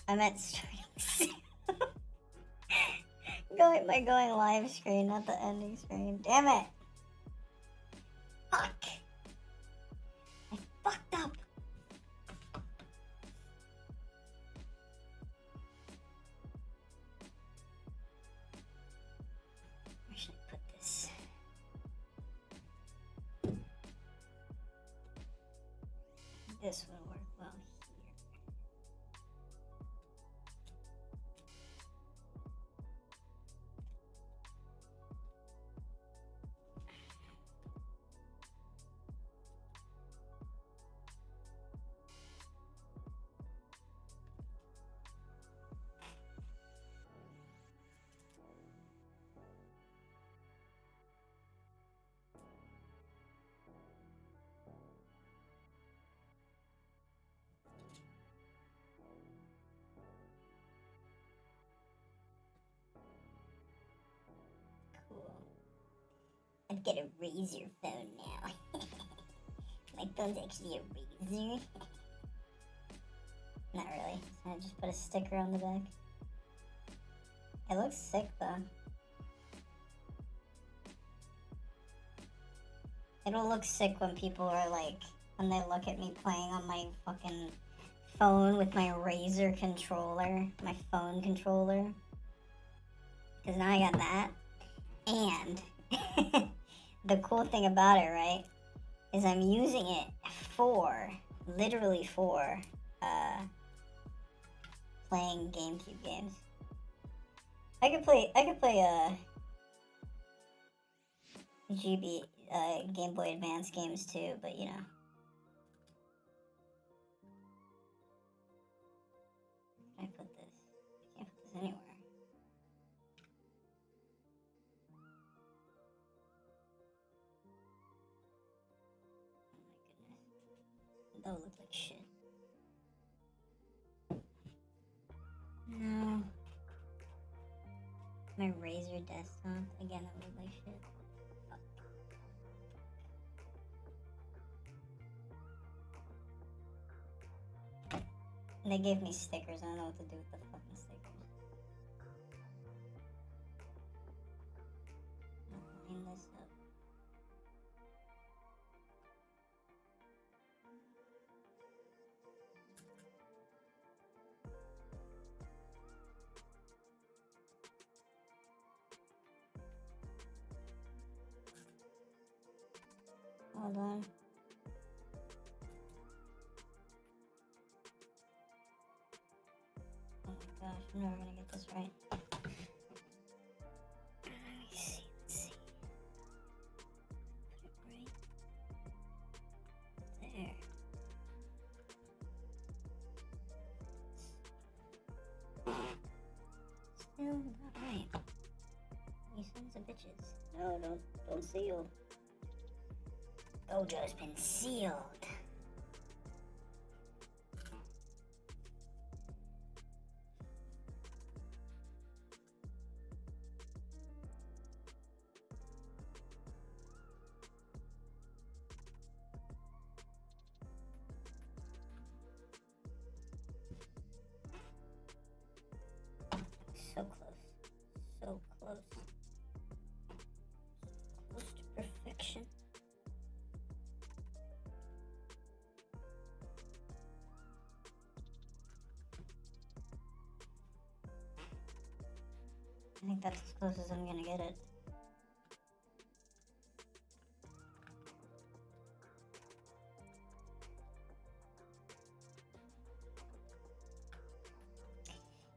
I'm at streams. Going live screen, not the ending screen. Damn it! Fuck! I fucked up! Where should I put this? This will work well here. I've got a Razer phone now. My phone's actually a Razer. Not really. I just put a sticker on the back. It looks sick though. It'll look sick when people are like, when they look at me playing on my fucking phone with my Razer controller, my phone controller. Because now I got that. And the cool thing about it, right, is I'm using it literally for, playing GameCube games. I could play Game Boy Advance games too, but you know. Where can I put this? I can't put this anywhere. Oh my goodness. That would look like shit. No. My Razer desktop. Again, that would look like shit. Fuck. And they gave me stickers. I don't know what to do with the fucking stickers. I'll line this up. Hold on. Oh my gosh, I'm never gonna get this right. Let me see, let's see. Put it right there. Still not right. You sons of bitches. No, don't seal. Gojo's been sealed. So close. So close. Close to perfection. I think that's as close as I'm gonna get it.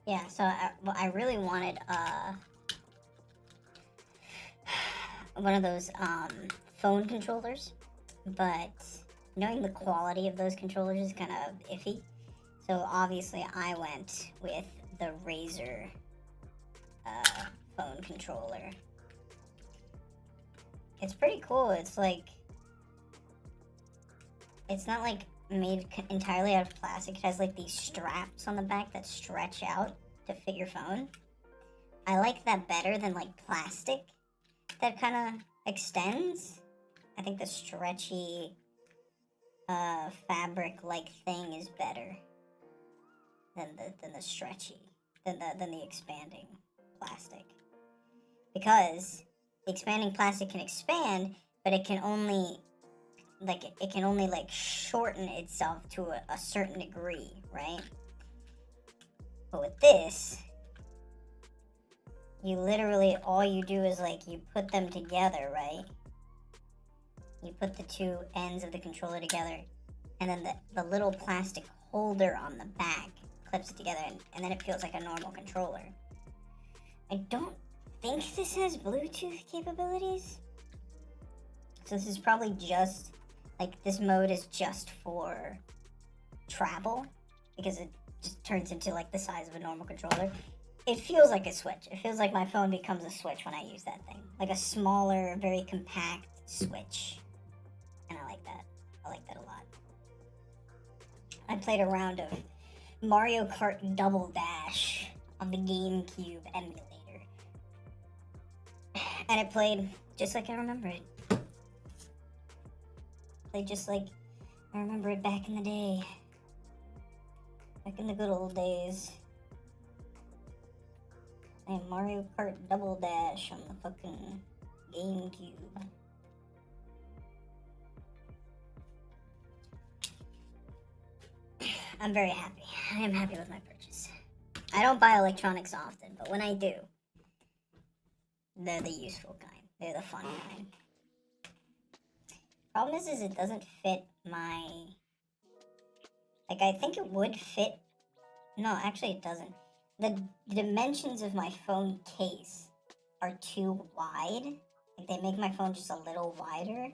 Yeah, so I really wanted one of those phone controllers, but knowing the quality of those controllers is kind of iffy. So obviously I went with the Razer phone controller. It's pretty cool. It's like, it's not like made entirely out of plastic. It has like these straps on the back that stretch out to fit your phone. I like that better than like plastic that kind of extends. I think the stretchy fabric like thing is better than the stretchy than the expanding plastic, because the expanding plastic can expand, but it can only like shorten itself to a certain degree, right? But with this, you literally, all you do is like you put them together, right? You put the two ends of the controller together, and then the little plastic holder on the back clips it together, and then it feels like a normal controller. I don't think this has Bluetooth capabilities. So this is probably just, like, this mode is just for travel, because it just turns into, like, the size of a normal controller. It feels like a Switch. It feels like my phone becomes a Switch when I use that thing. Like a smaller, very compact Switch. And I like that. I like that a lot. I played a round of Mario Kart Double Dash on the GameCube emulator. And it played just like I remember it. Played just like I remember it back in the day. Back in the good old days. And Mario Kart Double Dash on the fucking GameCube. I'm very happy. I am happy with my purchase. I don't buy electronics often, but when I do, they're the useful kind. They're the fun kind. Problem is it doesn't fit my... Like, I think it would fit... No, actually it doesn't. The dimensions of my phone case are too wide. Like, they make my phone just a little wider.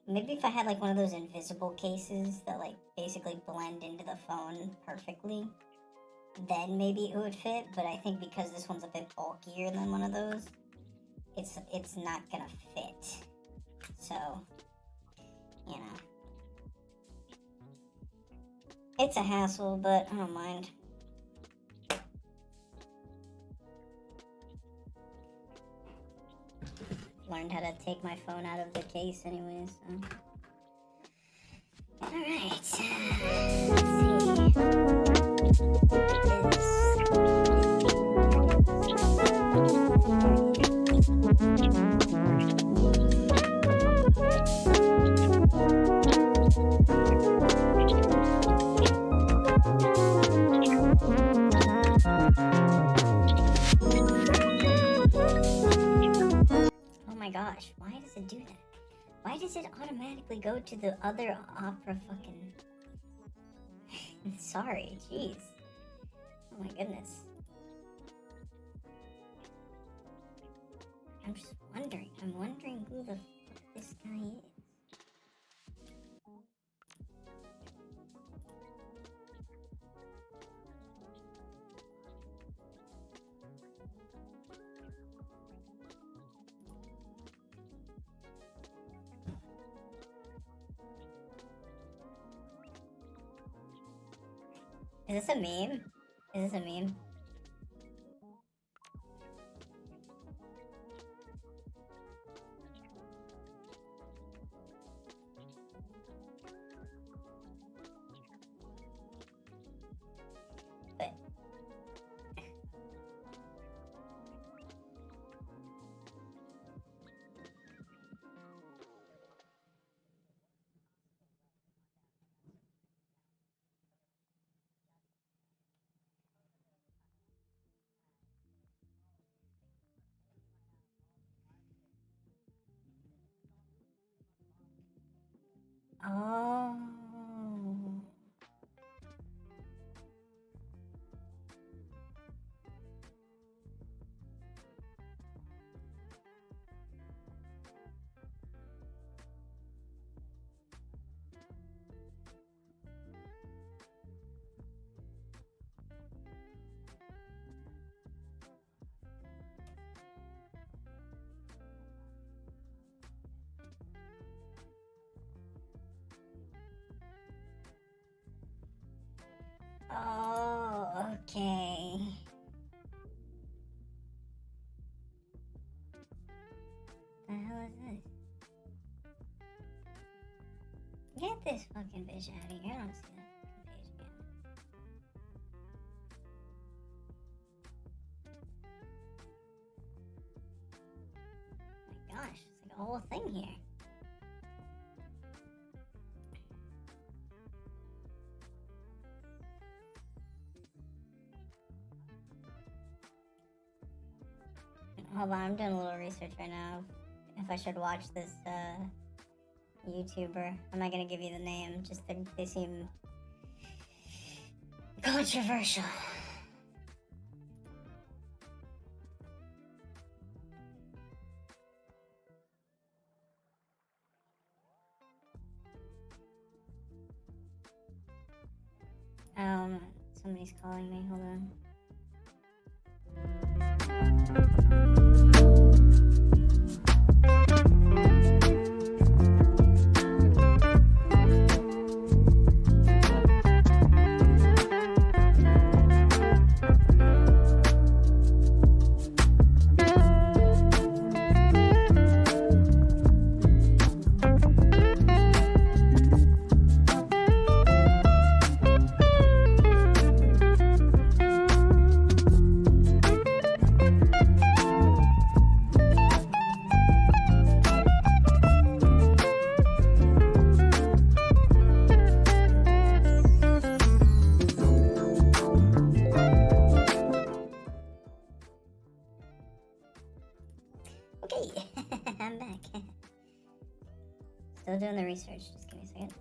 Maybe if I had, like, one of those invisible cases that, like, basically blend into the phone perfectly, then maybe it would fit. But I think because this one's a bit bulkier than one of those, it's not gonna fit. So, you know. It's a hassle, but I don't mind. Learned how to take my phone out of the case anyways, so. Alright, let's Oh my gosh, why does it do that? Why does it automatically go to the other Opera fucking... Sorry, jeez. Oh my goodness. I'm just wondering. I'm wondering who the fuck this guy is. Is this a meme? Is this a meme? But Oh. Oh, okay. The hell is this? Get this fucking bitch out of here. I don't see that fucking page again. Oh my gosh, it's like a whole thing here. Hold on, I'm doing a little research right now. If I should watch this YouTuber. I'm not gonna give you the name, just they seem controversial. Somebody's calling me, hold on. Okay, I'm back. Still doing the research, just give me a second.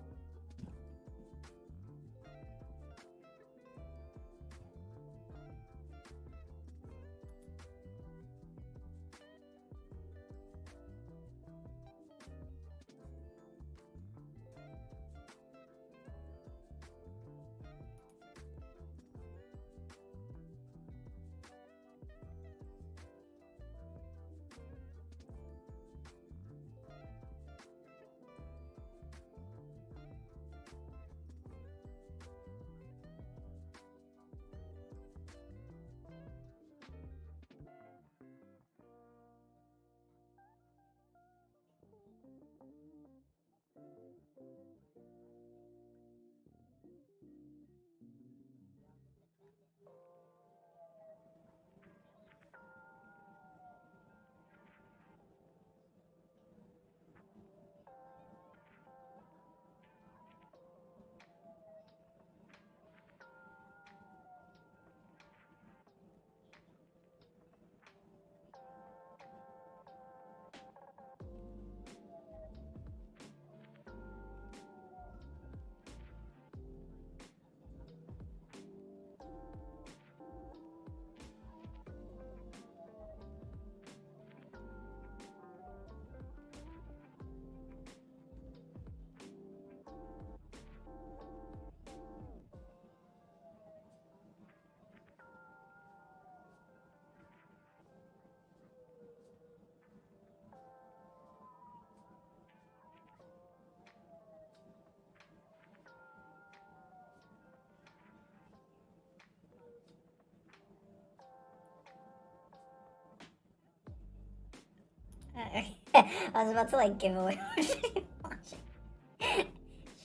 I was about to like give away what you're watching.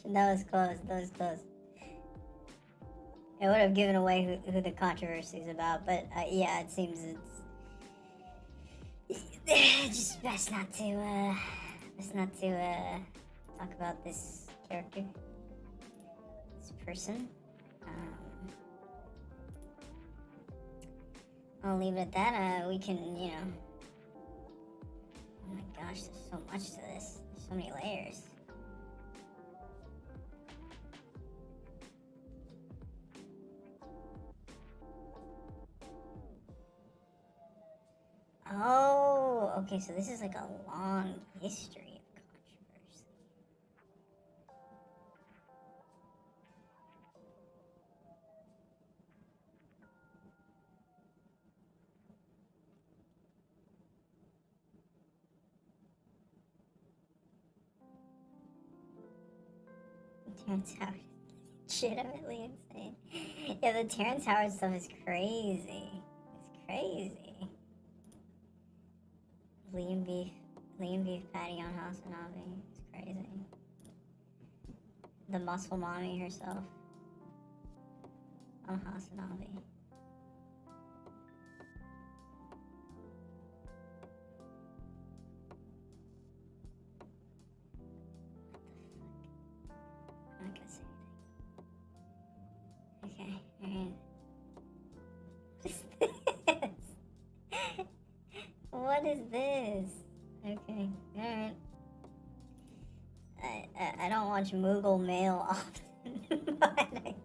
That was close. That was close. It would have given away who the controversy is about, but yeah, it seems it's just best not to talk about this character, this person. I'll leave it at that. We can, you know. Oh my gosh, there's so much to this. There's so many layers. Oh, okay, so this is like a long history of controversy. Terrence Howard is legitimately insane. Yeah, the Terrence Howard stuff is crazy. It's crazy. Lean beef patty on Hasanabi. It's crazy. The muscle mommy herself on Hasanabi. I'm not gonna say anything. Okay, alright. What is this? Okay, alright. I don't watch Moogle Mail often, but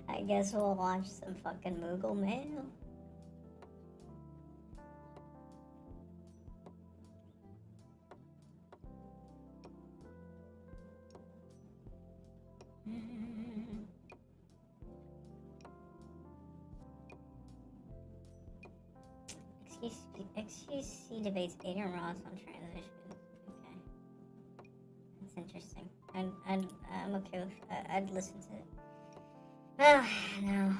I guess we'll watch some fucking Moogle Mail. XQC debates Aiden Ross on transition. Okay, that's interesting. I'm okay with. I'd listen to it. Ah, no.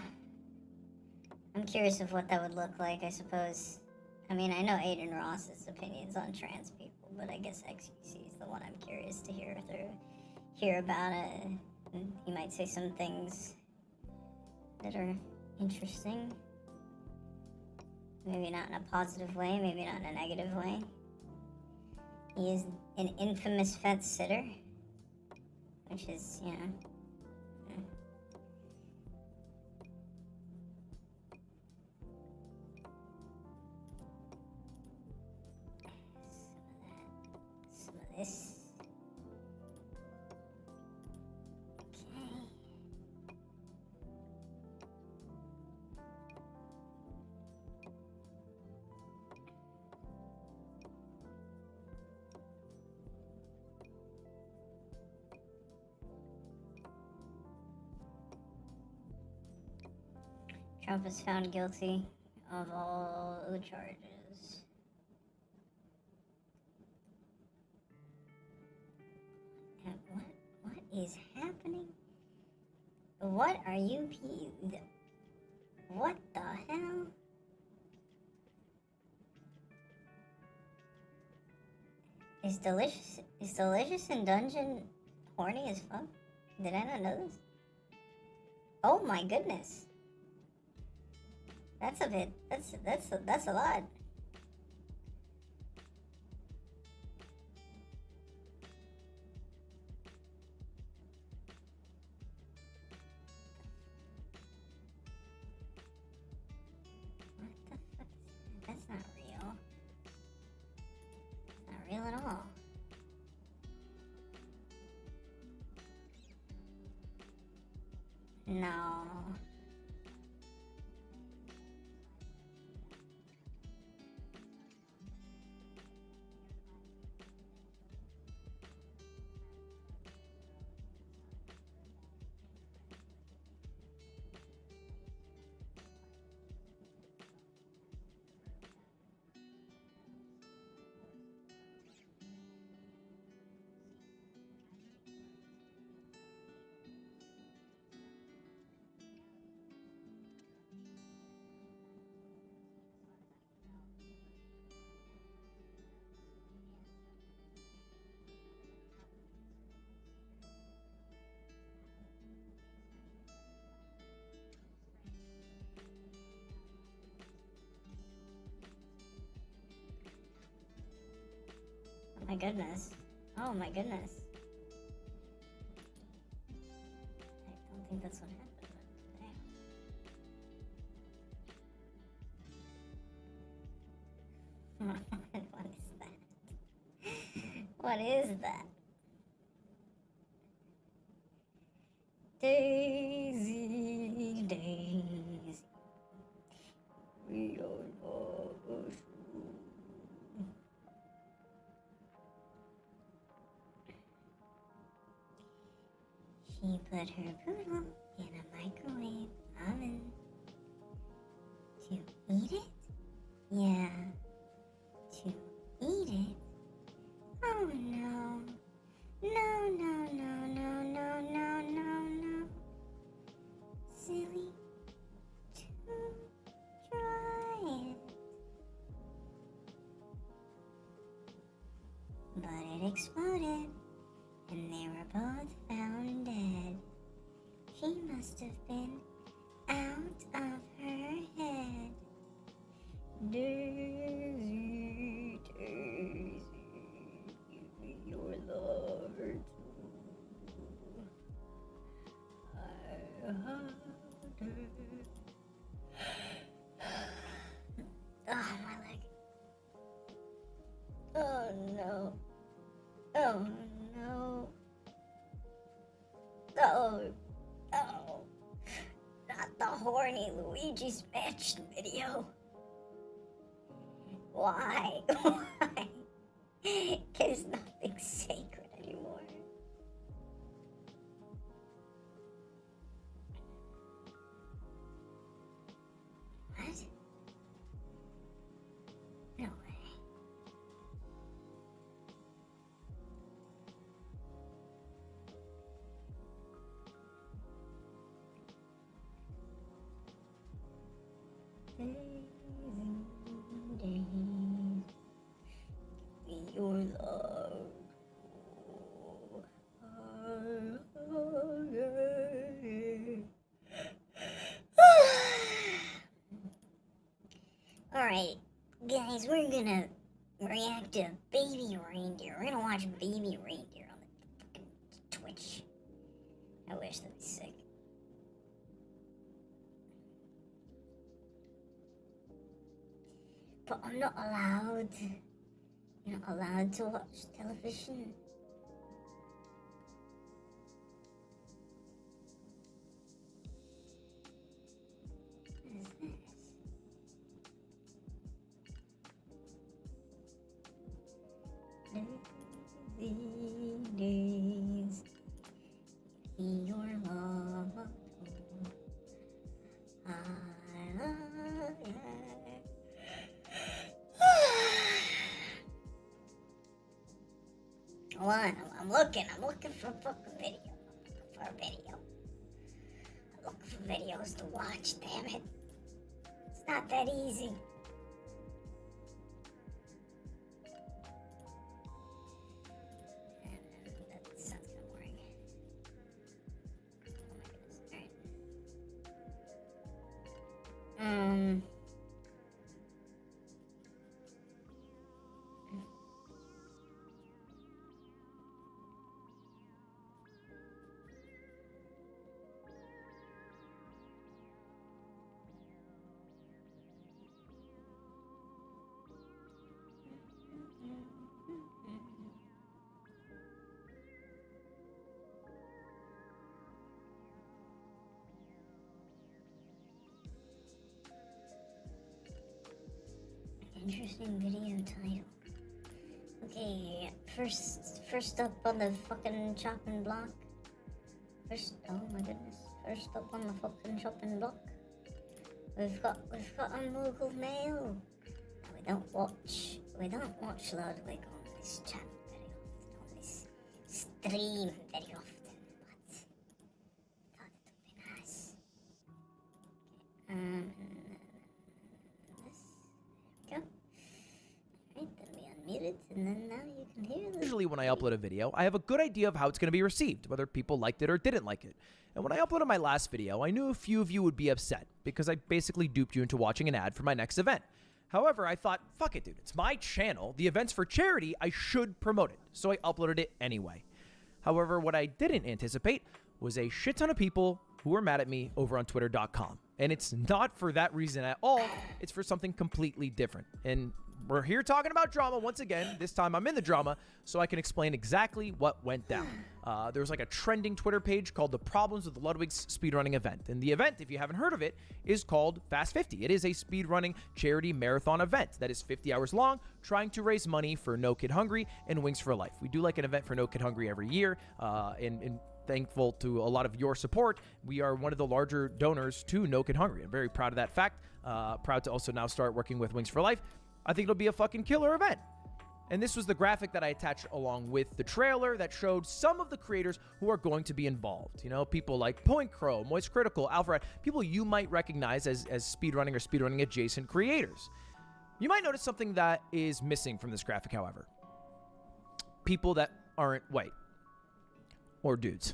I'm curious of what that would look like. I suppose. I mean, I know Aiden Ross's opinions on trans people, but I guess XQC is the one I'm curious to hear about it. And he might say some things that are interesting. Maybe not in a positive way, maybe not in a negative way. He is an infamous fence sitter, which is, you know. Some of this. Okay. Trump is found guilty of all the charges. And what is happening? What are you what the hell? Is delicious in dungeon horny as fuck? Did I not know this? Oh my goodness. That's a bit. That's a lot. What the fuck? That's not real. It's not real at all. No. Oh my goodness. Oh my goodness. I don't think that's what happened. Damn. What is that? What is that? Daisy, Daisy. We are put her poodle in a microwave oven. To eat it? Yeah. To eat it? Oh no. No, no, no, no, no, no, no, no. Silly. To try it. But it exploded, and they were both found dead. She must have been out of her head. Daisy, Daisy, give me your love too. I had it. Oh, my leg. Oh no. Oh no. Oh, oh. Not the horny Luigi's Mansion video. Why? Why? Because nothing's sacred anymore. What? No way. Your love. Alright, guys, we're gonna react to Baby Reindeer. We're gonna watch Baby Reindeer on the fucking Twitch. I wish that'd be sick. But I'm not allowed. You're not allowed to watch television. What is this? Days, your mama. I love you. Hold on, I'm looking for a fucking video. I'm looking for videos to watch, damn it. It's not that easy. That sounds kind of boring. Oh my goodness, alright. Interesting video title. Okay, first up on the fucking chopping block. Oh my goodness. First up on the fucking chopping block. We've got unmoogled mail. We don't watch Ludwig on this channel very often, on this stream very often, but thought it would be nice. There we go. Alright, then we unmute it, and then now you can hear this. Usually when I upload a video, I have a good idea of how it's going to be received, whether people liked it or didn't like it. And when I uploaded my last video, I knew a few of you would be upset because I basically duped you into watching an ad for my next event. However, I thought, fuck it, dude, it's my channel. The event's for charity. I should promote it. So I uploaded it anyway. However, what I didn't anticipate was a shit ton of people who were mad at me over on twitter.com. And it's not for that reason at all. It's for something completely different. And we're here talking about drama once again. This time I'm in the drama so I can explain exactly what went down. There was like a trending Twitter page called The Problems with Ludwig's Speedrunning Event. And the event, if you haven't heard of it, is called Fast 50. It is a speedrunning charity marathon event that is 50 hours long, trying to raise money for No Kid Hungry and Wings for Life. We do like an event for No Kid Hungry every year. And thankful to a lot of your support. We are one of the larger donors to No Kid Hungry. I'm very proud of that fact. Proud to also now start working with Wings for Life. I think it'll be a fucking killer event. And this was the graphic that I attached along with the trailer that showed some of the creators who are going to be involved. You know, people like Point Crow, Moist Critical, Alfred, people you might recognize as speedrunning or speedrunning adjacent creators. You might notice something that is missing from this graphic, however. People that aren't white or dudes.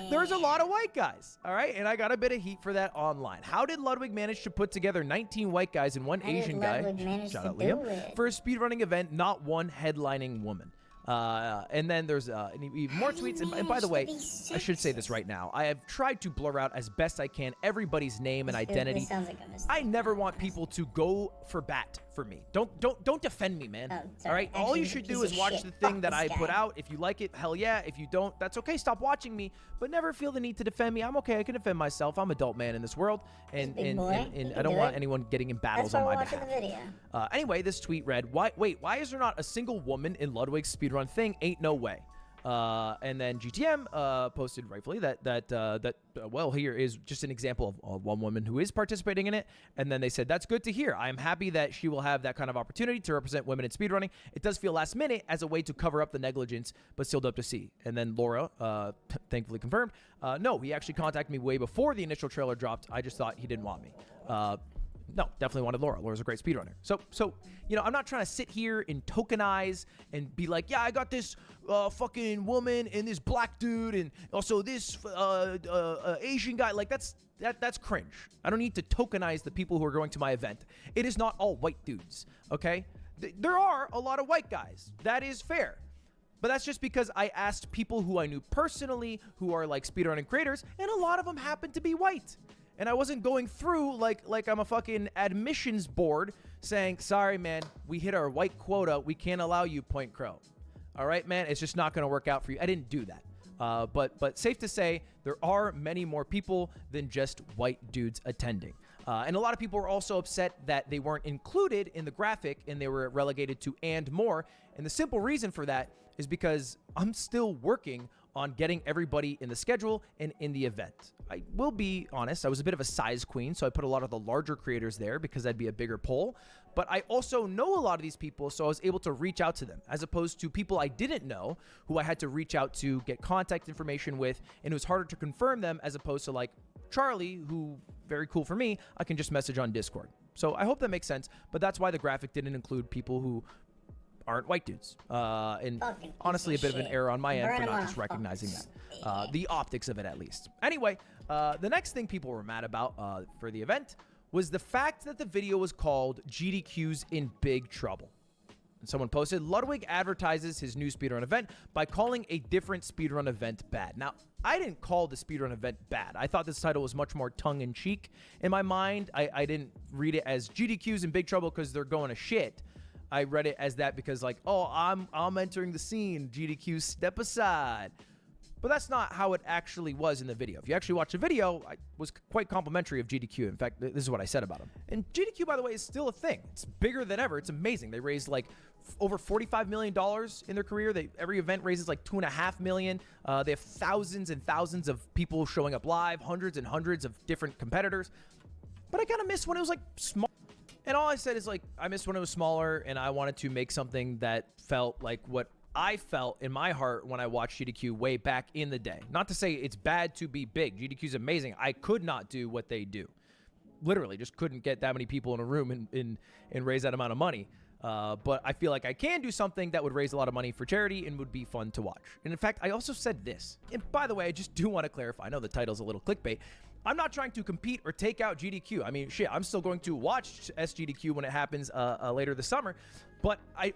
There's a lot of white guys, all right? And I got a bit of heat for that online. How did Ludwig manage to put together 19 white guys and one Asian guy, shout out Liam, for a speedrunning event, not one headlining woman? And then there's even more tweets. And by the way, I should say this right now. I have tried to blur out as best I can everybody's name and identity. I never want people to go for bat for me. Don't defend me, man. All right? All you should do is watch the thing that I put out. If you like it, hell yeah. If you don't, that's okay. Stop watching me. But never feel the need to defend me. I'm okay. I can defend myself. I'm an adult man in this world. And I don't want anyone getting in battles on my behalf. Anyway, this tweet read, why is there not a single woman in Ludwig's speedrun thing? Ain't no way. And then GTM posted rightfully that well, here is just an example of one woman who is participating in it. And then they said, that's good to hear. I am happy that she will have that kind of opportunity to represent women in speedrunning. It does feel last minute as a way to cover up the negligence, but still dope to see. And then Laura, thankfully confirmed, no, he actually contacted me way before the initial trailer dropped. I just thought he didn't want me. No, definitely wanted Laura. Laura's a great speedrunner. So, you know, I'm not trying to sit here and tokenize and be like, yeah, I got this fucking woman and this black dude and also this Asian guy. Like, that's cringe. I don't need to tokenize the people who are going to my event. It is not all white dudes, okay? There are a lot of white guys. That is fair. But that's just because I asked people who I knew personally who are like speedrunning creators, and a lot of them happen to be white. And I wasn't going through like I'm a fucking admissions board saying, sorry, man, we hit our white quota. We can't allow you, Point Crow. All right, man, it's just not going to work out for you. I didn't do that. But safe to say, there are many more people than just white dudes attending. And a lot of people were also upset that they weren't included in the graphic and they were relegated to and more. And the simple reason for that is because I'm still working on getting everybody in the schedule and in the event. I will be honest, I was a bit of a size queen, so I put a lot of the larger creators there because I'd be a bigger poll. But I also know a lot of these people, so I was able to reach out to them, as opposed to people I didn't know who I had to reach out to, get contact information with, and it was harder to confirm them as opposed to like Charlie, who, very cool for me, I can just message on Discord. So I hope that makes sense, but that's why the graphic didn't include people who aren't white dudes. And honestly, a bit of an error on my end for not just recognizing that. The optics of it, at least. Anyway, the next thing people were mad about for the event was the fact that the video was called GDQ's in Big Trouble. And someone posted, Ludwig advertises his new speedrun event by calling a different speedrun event bad. Now, I didn't call the speedrun event bad. I thought this title was much more tongue-in-cheek in my mind. I didn't read it as GDQ's in big trouble because they're going to shit. I read it as that because like, oh, I'm entering the scene. GDQ, step aside. But that's not how it actually was in the video. If you actually watch the video, I was quite complimentary of GDQ. In fact, this is what I said about him. And GDQ, by the way, is still a thing. It's bigger than ever. It's amazing. They raised like over $45 million in their career. Every event raises like $2.5 million. They have thousands and thousands of people showing up live, hundreds and hundreds of different competitors. But I kind of miss when it was like small. And all I said is like, I missed when it was smaller, and I wanted to make something that felt like what I felt in my heart when I watched GDQ way back in the day. Not to say it's bad to be big. GDQ is amazing. I could not do what they do. Literally, just couldn't get that many people in a room and raise that amount of money. But I feel like I can do something that would raise a lot of money for charity and would be fun to watch. And in fact, I also said this. And by the way, I just do want to clarify. I know the title's a little clickbait. I'm not trying to compete or take out GDQ. I mean, shit, I'm still going to watch SGDQ when it happens later this summer. But I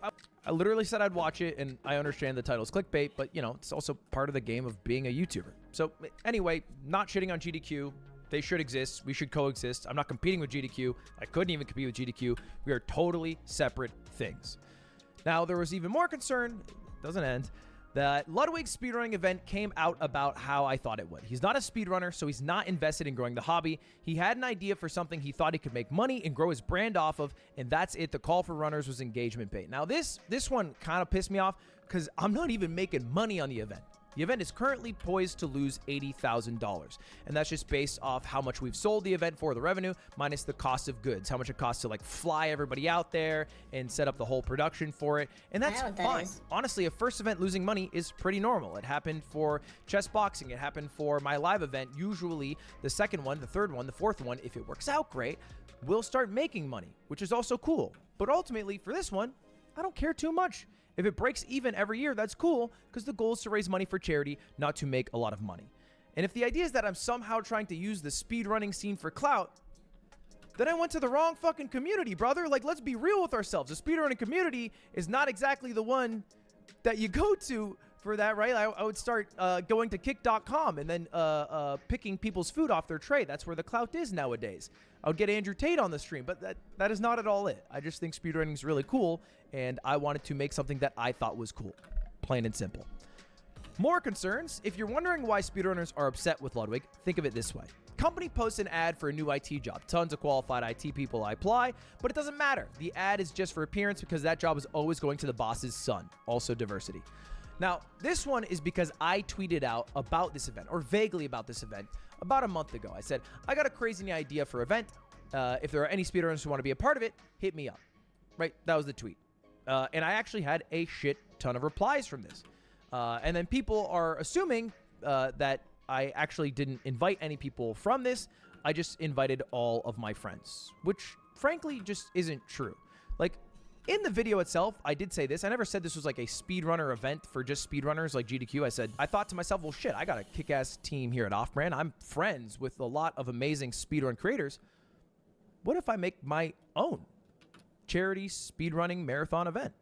literally said I'd watch it, and I understand the title's clickbait, but, you know, it's also part of the game of being a YouTuber. So anyway, not shitting on GDQ. They should exist. We should coexist. I'm not competing with GDQ. I couldn't even compete with GDQ. We are totally separate things. Now, there was even more concern, it doesn't end, that Ludwig's speedrunning event came out about how I thought it would. He's not a speedrunner, so he's not invested in growing the hobby. He had an idea for something he thought he could make money and grow his brand off of, and that's it. The call for runners was engagement bait. Now, this one kind of pissed me off because I'm not even making money on the event. The event is currently poised to lose $80,000, and that's just based off how much we've sold the event for, the revenue, minus the cost of goods, how much it costs to like fly everybody out there and set up the whole production for it, and that's fine. Honestly, a first event losing money is pretty normal. It happened for chess boxing, it happened for my live event. Usually the second one, the third one, the fourth one, if it works out great, we'll start making money, which is also cool. But ultimately for this one, I don't care too much. If it breaks even every year, that's cool, because the goal is to raise money for charity, not to make a lot of money. And if the idea is that I'm somehow trying to use the speedrunning scene for clout, then I went to the wrong fucking community, brother. Like, let's be real with ourselves. The speedrunning community is not exactly the one that you go to for that, right? I would start going to kick.com and then picking people's food off their tray. That's where the clout is nowadays. I would get Andrew Tate on the stream, but that is not at all it. I just think speedrunning is really cool, and I wanted to make something that I thought was cool. Plain and simple. More concerns. If you're wondering why speedrunners are upset with Ludwig, think of it this way. Company posts an ad for a new IT job. Tons of qualified IT people apply, but it doesn't matter. The ad is just for appearance because that job is always going to the boss's son. Also diversity. Now, this one is because I tweeted out about this event, or vaguely about this event, about a month ago. I said, I got a crazy idea for an event. If there are any speedrunners who want to be a part of it, hit me up. Right? That was the tweet. And I actually had a shit ton of replies from this. And then people are assuming that I actually didn't invite any people from this. I just invited all of my friends, which frankly just isn't true. Like, in the video itself, I did say this. I never said this was like a speedrunner event for just speedrunners like GDQ. I thought to myself, well, shit, I got a kick-ass team here at Offbrand. I'm friends with a lot of amazing speedrun creators. What if I make my own charity speedrunning marathon event?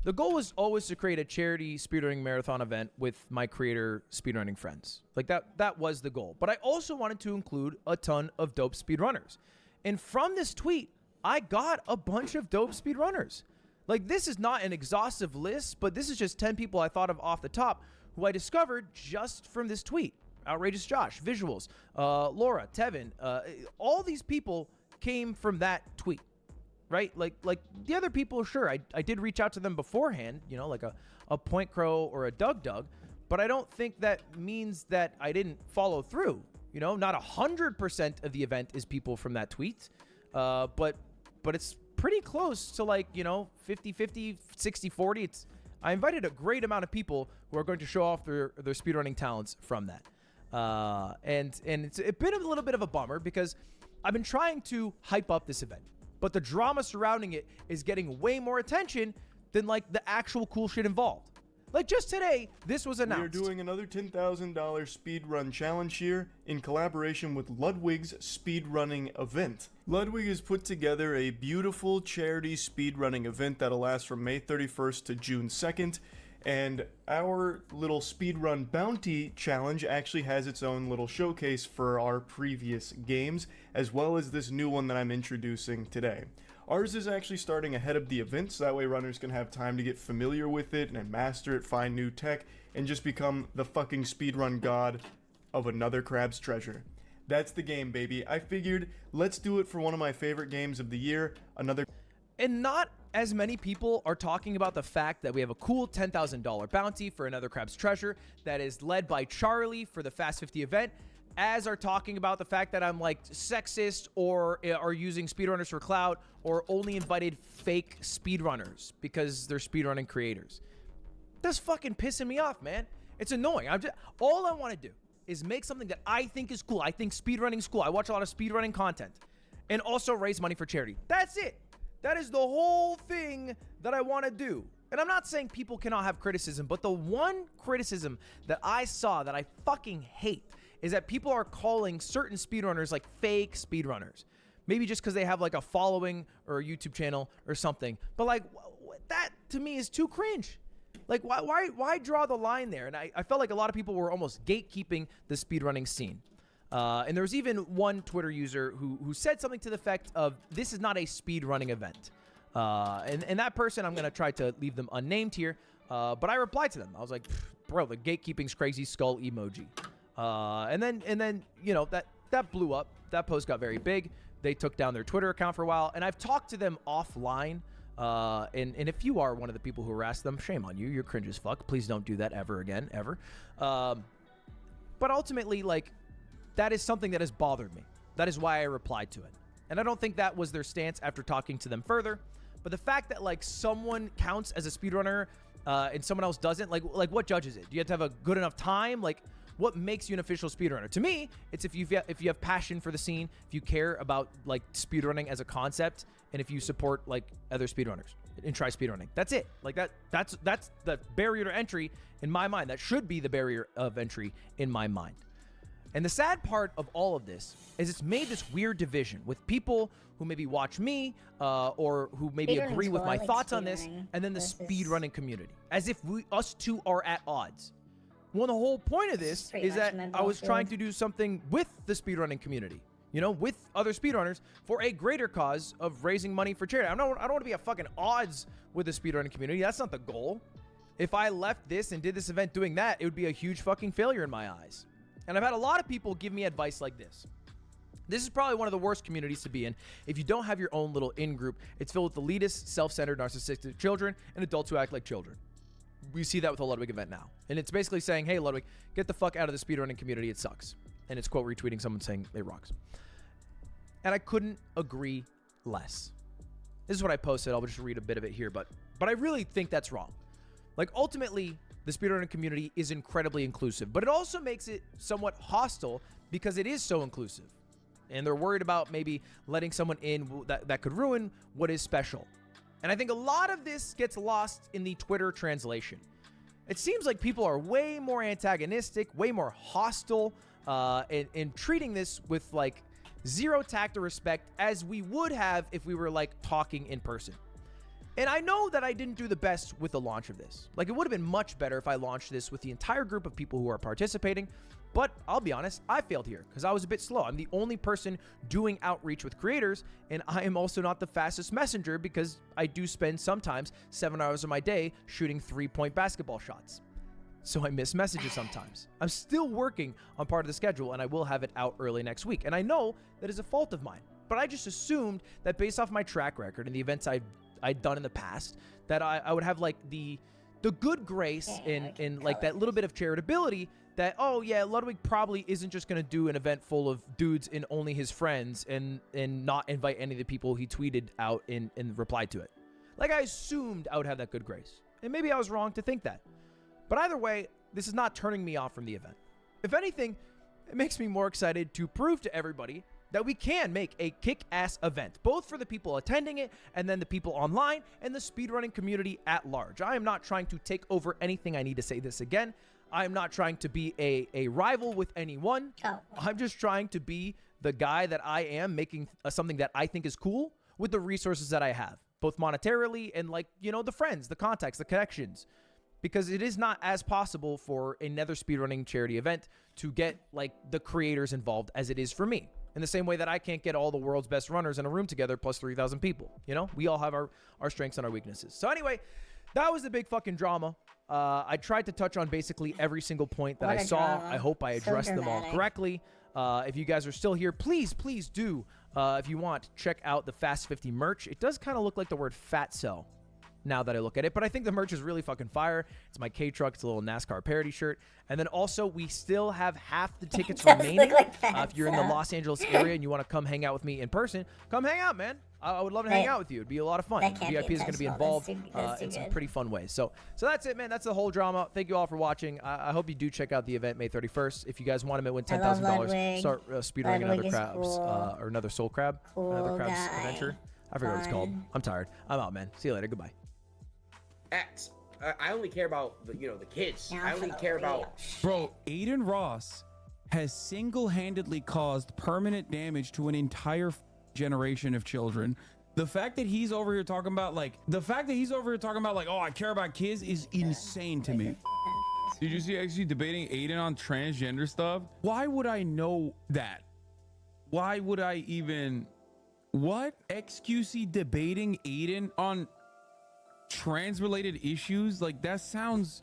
The goal was always to create a charity speedrunning marathon event with my creator speedrunning friends. Like that was the goal. But I also wanted to include a ton of dope speedrunners. And from this tweet, I got a bunch of dope speedrunners. Like, this is not an exhaustive list, but this is just 10 people I thought of off the top who I discovered just from this tweet. Outrageous Josh, Visuals, Laura, Tevin, all these people came from that tweet, right? Like the other people, sure, I did reach out to them beforehand, you know, like a Point Crow or a Doug, but I don't think that means that I didn't follow through. You know, not 100% of the event is people from that tweet, but it's pretty close to, like, you know, 50-50, 60-40. I invited a great amount of people who are going to show off their speedrunning talents from that. And it's been a little bit of a bummer because I've been trying to hype up this event, but the drama surrounding it is getting way more attention than, like, the actual cool shit involved. Like, just today, this was announced. We are doing another $10,000 speedrun challenge here in collaboration with Ludwig's speedrunning event. Ludwig has put together a beautiful charity speedrunning event that'll last from May 31st to June 2nd. And our little speedrun bounty challenge actually has its own little showcase for our previous games, as well as this new one that I'm introducing today. Ours is actually starting ahead of the event, so that way runners can have time to get familiar with it and master it, find new tech, and just become the fucking speedrun god of another crab's treasure. That's the game, baby. I figured, let's do it for one of my favorite games of the year, another... And not as many people are talking about the fact that we have a cool $10,000 bounty for another crab's treasure that is led by Charlie for the Fast 50 event, as are talking about the fact that I'm, like, sexist or are using speedrunners for clout or only invited fake speedrunners because they're speedrunning creators. That's fucking pissing me off, man. It's annoying. All I want to do is make something that I think is cool. I think speedrunning is cool. I watch a lot of speedrunning content and also raise money for charity. That's it. That is the whole thing that I want to do. And I'm not saying people cannot have criticism, but the one criticism that I saw that I fucking hate is that people are calling certain speedrunners like fake speedrunners. Maybe just because they have, like, a following or a YouTube channel or something. But, like, that to me is too cringe. Like, why draw the line there? And I felt like a lot of people were almost gatekeeping the speedrunning scene. And there was even one Twitter user who said something to the effect of, this is not a speedrunning event. And that person, I'm going to try to leave them unnamed here. But I replied to them. I was like, bro, the gatekeeping's crazy skull emoji. And then, you know, that blew up. That post got very big. They took down their Twitter account for a while. And I've talked to them offline And if you are one of the people who harass them, shame on you. You're cringe as fuck. Please don't do that ever again, ever. But ultimately, like, that is something that has bothered me. That is why I replied to it. And I don't think that was their stance after talking to them further. But the fact that, like, someone counts as a speedrunner and someone else doesn't, like what judges it? Do you have to have a good enough time? Like, what makes you an official speedrunner? To me, it's if you have passion for the scene, if you care about, like, speedrunning as a concept, and if you support, like, other speedrunners and try speedrunning. That's it. Like, that's the barrier to entry in my mind. That should be the barrier of entry in my mind. And the sad part of all of this is it's made this weird division with people who maybe watch me or who maybe agree with my thoughts on this, and then the speedrunning community, as if us two are at odds. Well, the whole point of this is that I was trying to do something with the speedrunning community, you know, with other speedrunners for a greater cause of raising money for charity. I don't want to be at fucking odds with the speedrunning community. That's not the goal. If I left this and did this event doing that, it would be a huge fucking failure in my eyes. And I've had a lot of people give me advice like this. This is probably one of the worst communities to be in. If you don't have your own little in-group, it's filled with elitist, self-centered, narcissistic children and adults who act like children. We see that with the Ludwig event now. And it's basically saying, hey, Ludwig, get the fuck out of the speedrunning community. It sucks. And it's quote retweeting someone saying it rocks. And I couldn't agree less. This is what I posted. I'll just read a bit of it here. But I really think that's wrong. Like, ultimately, the speedrunning community is incredibly inclusive, but it also makes it somewhat hostile because it is so inclusive. And they're worried about maybe letting someone in that could ruin what is special. And I think a lot of this gets lost in the Twitter translation. It seems like people are way more antagonistic, way more hostile, and treating this with, like, zero tact or respect as we would have if we were, like, talking in person. And I know that I didn't do the best with the launch of this. Like, it would have been much better if I launched this with the entire group of people who are participating. But I'll be honest, I failed here because I was a bit slow. I'm the only person doing outreach with creators, and I am also not the fastest messenger because I do spend sometimes 7 hours of my day shooting 3-point basketball shots. So I miss messages sometimes. I'm still working on part of the schedule, and I will have it out early next week. And I know that is a fault of mine, but I just assumed that based off my track record and the events I'd done in the past, that I would have, like, the good grace and like that little bit of charitability that, oh yeah, Ludwig probably isn't just going to do an event full of dudes and only his friends and not invite any of the people he tweeted out and replied to it. Like, I assumed I would have that good grace. And maybe I was wrong to think that. But either way, this is not turning me off from the event. If anything, it makes me more excited to prove to everybody that we can make a kick-ass event, both for the people attending it and then the people online and the speedrunning community at large. I am not trying to take over anything. I need to say this again. I am not trying to be a rival with anyone. Oh. I'm just trying to be the guy that I am, making something that I think is cool with the resources that I have, both monetarily and, like, you know, the friends, the contacts, the connections. Because it is not as possible for another speedrunning charity event to get, like, the creators involved as it is for me. In the same way that I can't get all the world's best runners in a room together plus 3,000 people. You know, we all have our strengths and our weaknesses. So anyway, that was the big fucking drama. I tried to touch on basically every single point that I saw. I hope I addressed them all correctly. If you guys are still here, please do, if you want, check out the Fast 50 merch. It does kind of look like the word fatso now that I look at it, but I think the merch is really fucking fire. It's my K-Truck. It's a little NASCAR parody shirt. And then also, we still have half the tickets remaining. If you're in the Los Angeles area and you want to come hang out with me in person, come hang out, man. I would love to hang out with you. It'd be a lot of fun. VIP is going to be involved in some pretty fun ways. So that's it, man. That's the whole drama. Thank you all for watching. I hope you do check out the event May 31st. If you guys want to win $10,000, start speedrunning another crabs or another soul crab, another crabs adventure. I forget what it's called. I'm tired. I'm out, man. See you later. Goodbye. X. I only care about the kids. I only care about. Bro, Aiden Ross has single-handedly caused permanent damage to an entire generation of children. The fact that he's over here talking about like, oh, I care about kids is insane to me. Did you see actually debating Aiden on transgender stuff? Why would I know that? Why would I even? What? XQC debating Aiden on trans-related issues? Like, that sounds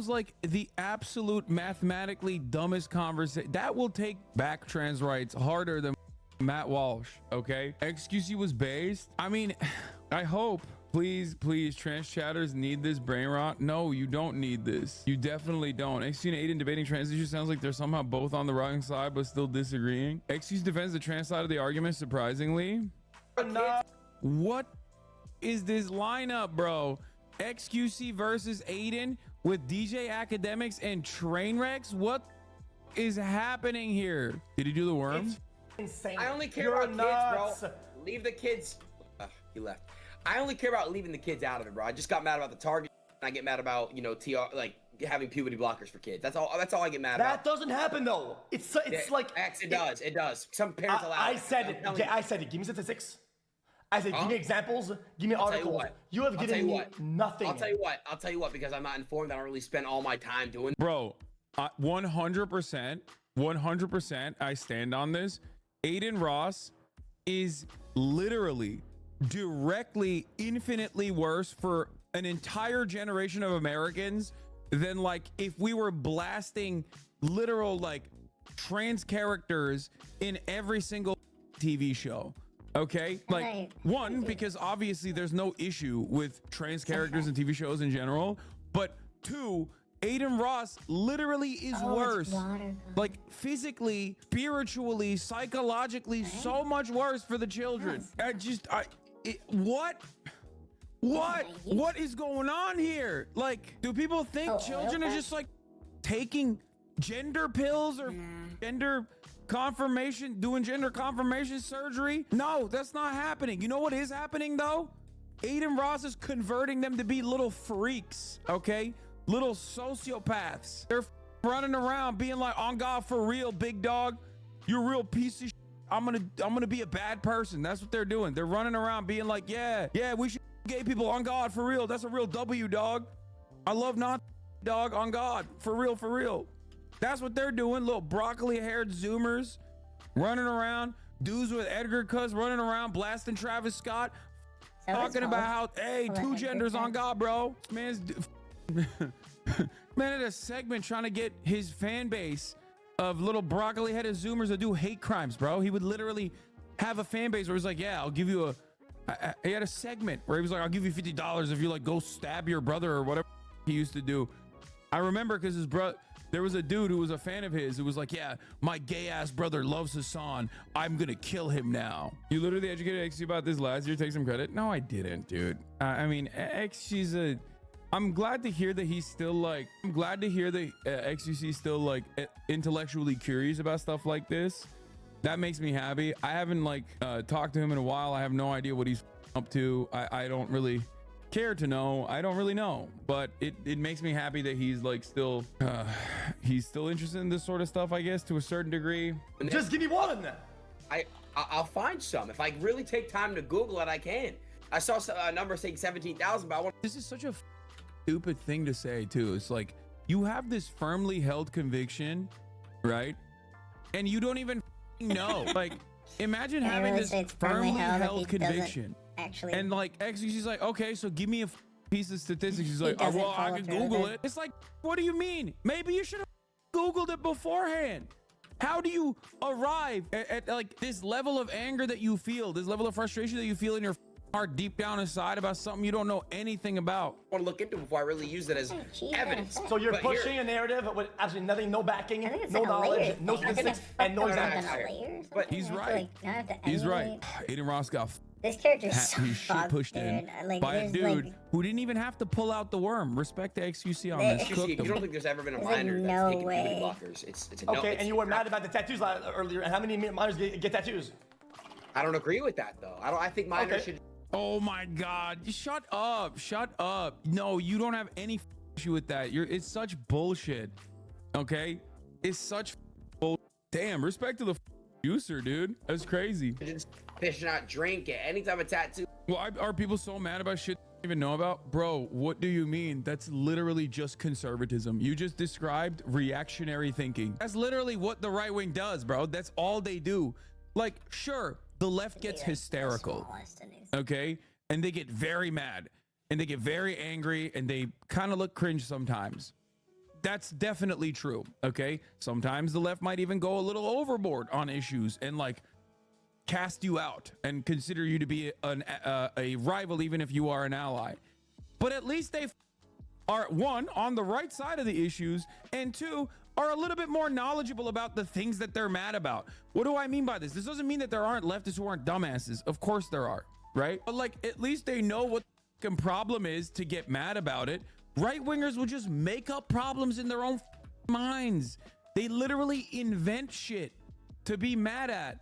like the absolute mathematically dumbest conversation. That will take back trans rights harder than Matt Walsh. Okay, XQC was based. I mean, I hope Please, trans chatters need this brain rot. No, you don't need this. You definitely don't. XQ and Aiden debating trans issues sounds like they're somehow both on the wrong side but still disagreeing. XQ defends the trans side of the argument, surprisingly. What is this lineup, bro? XQC versus Aiden with DJ Academics and Trainwrecks? What is happening here? Did he do the worm? It's insane. I only care about kids, bro. Leave the kids. He left. I only care about leaving the kids out of it, bro. I just got mad about the Target. I get mad about, you know, like having puberty blockers for kids. That's all I get mad about. That doesn't happen though. It's like it does. Some parents allow I said it. Give me statistics. I said, give me examples. Give me articles. You have given me nothing. I'll tell you what. Because I'm not informed. I don't really spend all my time doing. Bro, 100%. I stand on this. Aiden Ross is literally directly infinitely worse for an entire generation of Americans than like if we were blasting literal like trans characters in every single TV show. Okay, like one, because obviously there's no issue with trans characters in TV shows in general, but two, Aiden Ross literally is worse, like physically, spiritually, psychologically, so much worse for the children. What is going on here? Like, do people think children are just like taking gender pills or gender confirmation, doing gender confirmation surgery? No, that's not happening. You know what is happening though? Aiden Ross is converting them to be little freaks, okay? Little sociopaths. They're running around being like, on God, for real, big dog, you're a real piece of shit. I'm gonna be a bad person. That's what they're doing. They're running around being like, yeah, we should gay people, on God, for real. That's a real W, dog. I love not dog, on God, for real. That's what they're doing. Little broccoli-haired Zoomers running around. Dudes with Edgar Cuss running around blasting Travis Scott, talking about how, hey, two genders on God, bro. Man had a segment trying to get his fan base of little broccoli-headed Zoomers that do hate crimes, bro. He would literally have a fan base where he's like, yeah, I'll give you he had a segment where he was like, I'll give you $50 if you like go stab your brother or whatever he used to do. I remember because his brother, there was a dude who was a fan of his who was like, yeah, my gay ass brother loves Hassan. I'm gonna kill him now. You literally educated XC about this last year. Take some credit. No, I didn't, dude. I mean, I'm glad to hear that he's still like, I'm glad to hear that XUC is still like intellectually curious about stuff like this. That makes me happy. I haven't like talked to him in a while. I have no idea what he's up to. I don't really care to know. I don't really know, but it makes me happy that he's like still interested in this sort of stuff, I guess, to a certain degree. Just give me one. I'll find some. If I really take time to Google it, I can. I saw a number saying 17,000, but I want. This is such a stupid thing to say too. It's like you have this firmly held conviction, right? And you don't even know. Like, imagine having this firmly held conviction. Actually, and like XQC's like, okay, so give me a piece of statistics. He's like, oh, well, I can Google it. It's like, what do you mean? Maybe you should have Googled it beforehand. How do you arrive at like this level of anger that you feel, this level of frustration that you feel in your heart deep down inside about something you don't know anything about? I want to look into before I really use it as evidence. So you're pushing a narrative with absolutely nothing, no backing, no knowledge, no statistics, and no examples. But he's right. He's right. Aiden Ross got this character's his shit pushed in by a dude who didn't even have to pull out the worm. Respect to XQC on this. You don't think there's ever been a minor that's taken puberty blockers? It's a no. Okay, and you were mad about the tattoos earlier. And how many minors get tattoos? I don't agree with that though. I think minors should. Oh my God! Shut up! Shut up! No, you don't have any issue with that. It's such bullshit. Okay, it's such bull. Damn, respect to the user, dude. That's crazy. Fish not drink it. Any type of tattoo. Well, are people so mad about shit they don't even know about? Bro, what do you mean? That's literally just conservatism. You just described reactionary thinking. That's literally what the right wing does, bro. That's all they do. Like, sure, the left gets hysterical, okay? And they get very mad and they get very angry and they kind of look cringe sometimes. That's definitely true, okay? Sometimes the left might even go a little overboard on issues and like cast you out and consider you to be a rival, even if you are an ally. But at least they are, one, on the right side of the issues, and two, are a little bit more knowledgeable about the things that they're mad about. What do I mean by this? This doesn't mean that there aren't leftists who aren't dumbasses. Of course there are, right? But like, at least they know what the problem is to get mad about it. Right-wingers will just make up problems in their own minds. They literally invent shit to be mad at.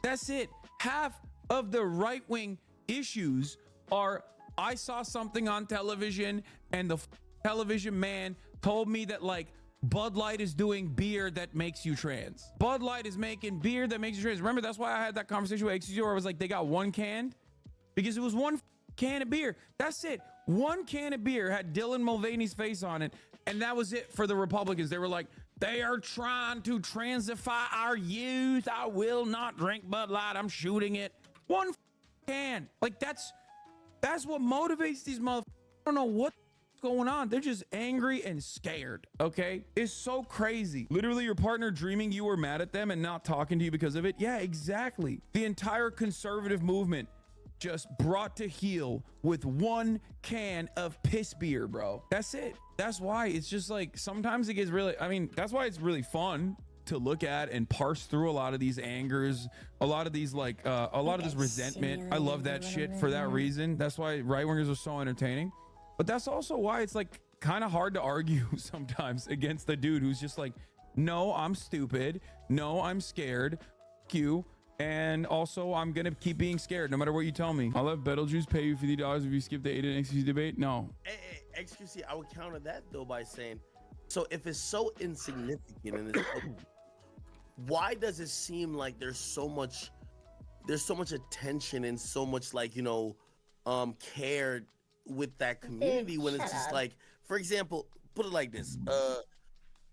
That's it. Half of the right-wing issues are, I saw something on television and the television man told me that like Bud Light is doing beer that makes you trans. Bud Light is making beer that makes you trans. Remember, that's why I had that conversation with XCC where I was like, they got one can because it was one can of beer. That's it. One can of beer had Dylan Mulvaney's face on it. And that was it for the Republicans. They were like, they are trying to transify our youth. I will not drink Bud Light. I'm shooting it. One can. Like that's what motivates these motherfuckers. I don't know what's going on. They're just angry and scared. Okay. It's so crazy. Literally your partner dreaming you were mad at them and not talking to you because of it. Yeah, exactly. The entire conservative movement just brought to heel with one can of piss beer, bro. That's it. That's why it's just like, sometimes it gets really, I mean, that's why it's really fun to look at and parse through a lot of these angers, a lot of these like, a lot of this resentment. I love that shit for that reason. That's why right-wingers are so entertaining. But that's also why it's like kind of hard to argue sometimes against the dude who's just like, no, I'm stupid. No, I'm scared. F you. And also, I'm gonna keep being scared no matter what you tell me. I'll let Betelgeuse pay you $50 if you skip the Aiden XQC debate. No. Hey, XQC, I would counter that though by saying, so if it's so insignificant and it's, why does it seem like there's so much attention and so much like, you know, care with that community when it's just like, for example, put it like this.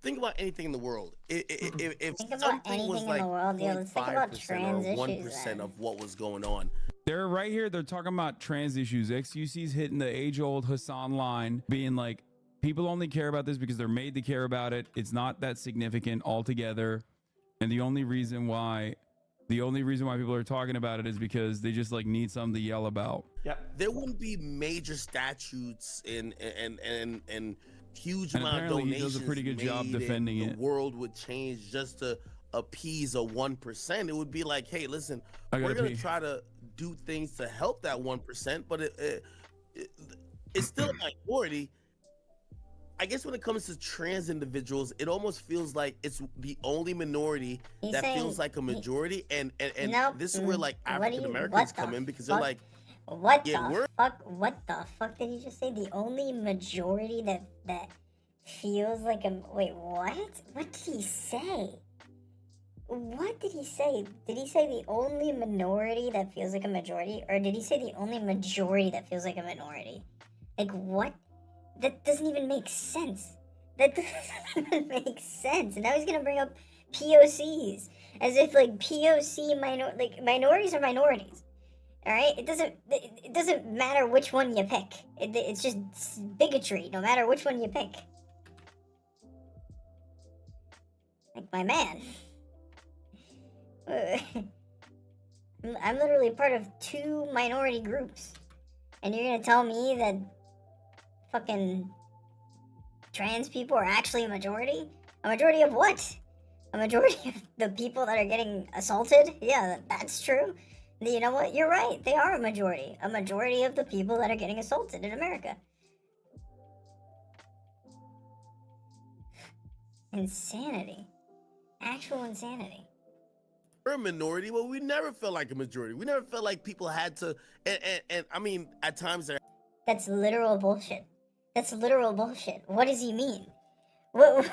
Think about anything in the world. If something was like 0.5% or 1% of what was going on. They're right here. They're talking about trans issues. XUC's hitting the age-old Hassan line, being like, people only care about this because they're made to care about it. It's not that significant altogether. And the only reason why people are talking about it is because they just like need something to yell about. Yep. There wouldn't be major statutes and huge amount of donations. He does a pretty good job defending it. The world would change just to appease a 1%. It would be like, hey, listen, we're gonna try to do things to help that 1%, but it's still a minority. I guess when it comes to trans individuals, it almost feels like it's the only minority that feels like a majority, and nope. This is where like African Americans come in because they're like, what the fuck did he just say? The only majority that feels like a wait, what? What did he say? What did he say? Did he say the only minority that feels like a majority, or did he say the only majority that feels like a minority? Like what? That doesn't even make sense. That doesn't even make sense. And now he's gonna bring up POCs as if like minorities are minorities. All right, it doesn't matter which one you pick. It's just bigotry, no matter which one you pick. Like my man, I'm literally part of 2 minority groups, and you're gonna tell me that fucking trans people are actually a majority? A majority of what? A majority of the people that are getting assaulted? Yeah, that's true. You know what? You're right. They are a majority. A majority of the people that are getting assaulted in America. Insanity. Actual insanity. We're a minority, but we never felt like a majority. We never felt like people had to, and I mean, at times they're... That's literal bullshit. That's literal bullshit. What does he mean? What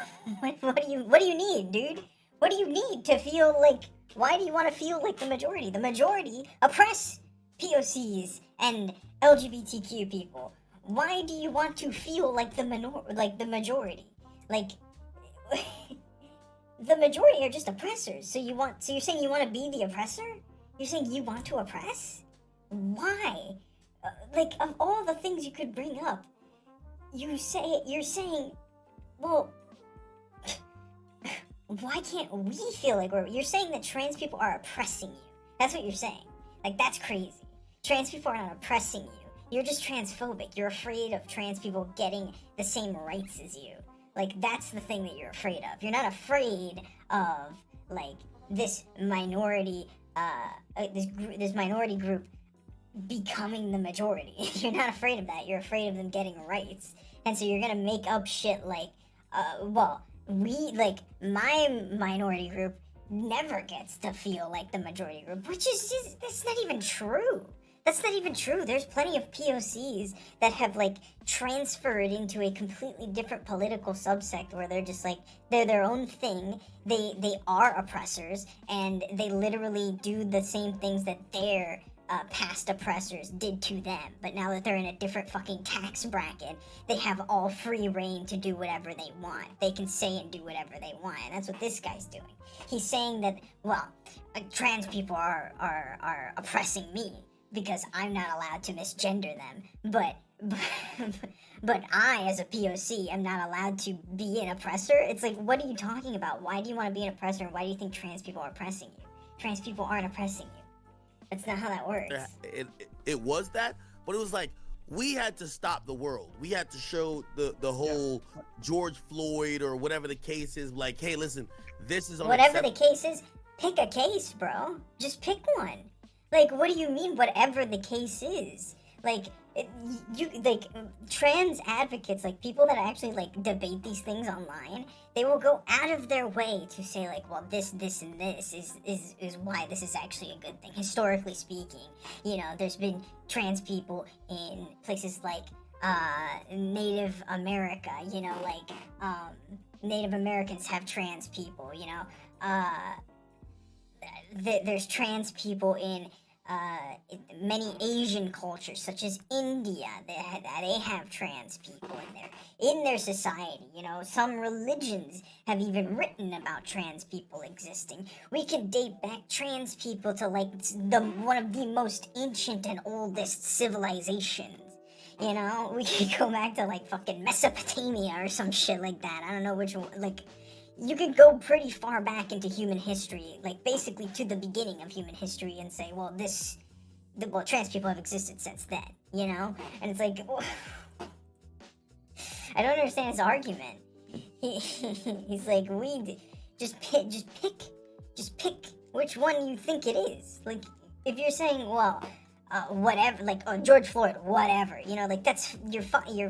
do you need, dude? What do you need to feel like... Why do you want to feel like the majority? The majority oppress POCs and LGBTQ people. Why do you want to feel like the majority? Like the majority are just oppressors. So you're saying you want to be the oppressor? You're saying you want to oppress? Why? Like of all the things you could bring up, you're saying, well, why can't we feel like you're saying that trans people are oppressing you? That's what you're saying. Like, that's crazy. Trans people are not oppressing you. You're just transphobic. You're afraid of trans people getting the same rights as you. Like, that's the thing that you're afraid of. You're not afraid of, like, this minority, this minority group becoming the majority. You're not afraid of that. You're afraid of them getting rights. And so you're gonna make up shit like, my minority group never gets to feel like the majority group, which is just, that's not even true. That's not even true. There's plenty of POCs that have, like, transferred into a completely different political subsect where they're just, like, they're their own thing. They are oppressors, and they literally do the same things that their past oppressors did to them. But now that they're in a different fucking tax bracket, they have all free reign to do whatever they want. They can say and do whatever they want, and that's what this guy's doing. He's saying that, well, trans people are oppressing me because I'm not allowed to misgender them, but I, as a POC, am not allowed to be an oppressor. It's like, what are you talking about? Why do you want to be an oppressor, and why do you think trans people are oppressing you? Trans people aren't oppressing you. That's not how that works. It was that, but it was like, we had to stop the world. We had to show the whole George Floyd or whatever the case is, like, hey, listen, this is whatever the case is, pick a case, bro. Just pick one. Like, what do you mean, whatever the case is? Like, trans advocates, like, people that actually, like, debate these things online, they will go out of their way to say, like, well, this, and this is why this is actually a good thing. Historically speaking, you know, there's been trans people in places like, Native America, you know, like, Native Americans have trans people, you know, there's trans people in many Asian cultures, such as India. They have trans people in their society. You know, some religions have even written about trans people existing. We can date back trans people to, like, one of the most ancient and oldest civilizations. You know, we could go back to, like, fucking Mesopotamia or some shit like that. I don't know which one, like, you could go pretty far back into human history, like, basically to the beginning of human history, and say, well, trans people have existed since then, you know? And it's like, I don't understand his argument. He's like, just pick which one you think it is. Like, if you're saying, well, whatever, like, George Floyd, whatever, you know, like, that's, you're fucked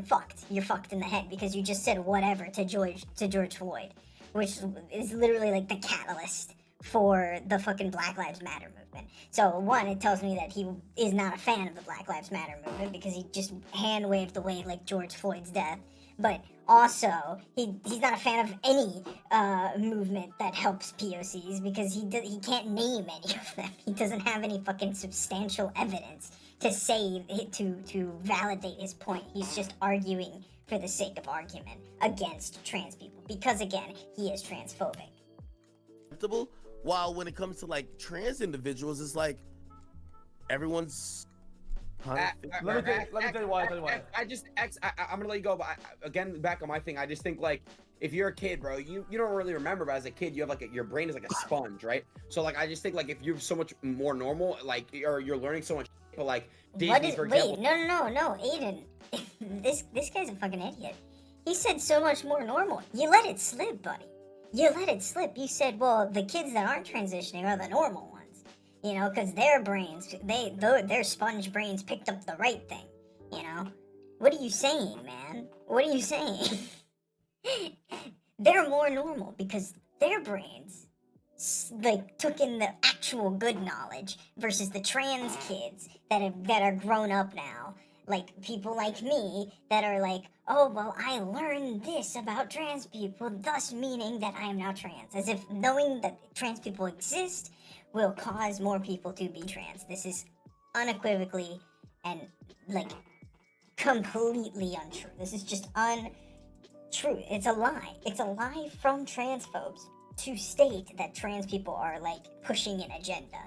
in the head, because you just said whatever to George Floyd, which is literally, like, the catalyst for the fucking Black Lives Matter movement. So, one, it tells me that he is not a fan of the Black Lives Matter movement, because he just hand-waved away, like, George Floyd's death. But also, he's not a fan of any movement that helps POCs, because he can't name any of them. He doesn't have any fucking substantial evidence to say, to validate his point. He's just arguing for the sake of argument against trans people, because, again, he is transphobic. While when it comes to, like, trans individuals, it's like everyone's. Let me tell you why. I'm gonna let you go, but again, back on my thing, I just think, like, if you're a kid, bro, you don't really remember, but as a kid, you have, like, your brain is like a sponge, right? So, like, I just think, like, if you're so much more normal, like, or you're learning so much, but, like, Disney, for example. Wait, no, Aiden, this guy's a fucking idiot. He said so much more normal. You let it slip, buddy. You let it slip. You said, well, the kids that aren't transitioning are the normal ones. You know, because their brains, their sponge brains picked up the right thing. You know? What are you saying, man? What are you saying? They're more normal because their brains, like, took in the actual good knowledge versus the trans kids that are grown up now. Like, people like me that are like, oh, well, I learned this about trans people, thus meaning that I am now trans. As if knowing that trans people exist will cause more people to be trans. This is unequivocally and, like, completely untrue. This is just untrue. It's a lie. It's a lie from transphobes to state that trans people are, like, pushing an agenda.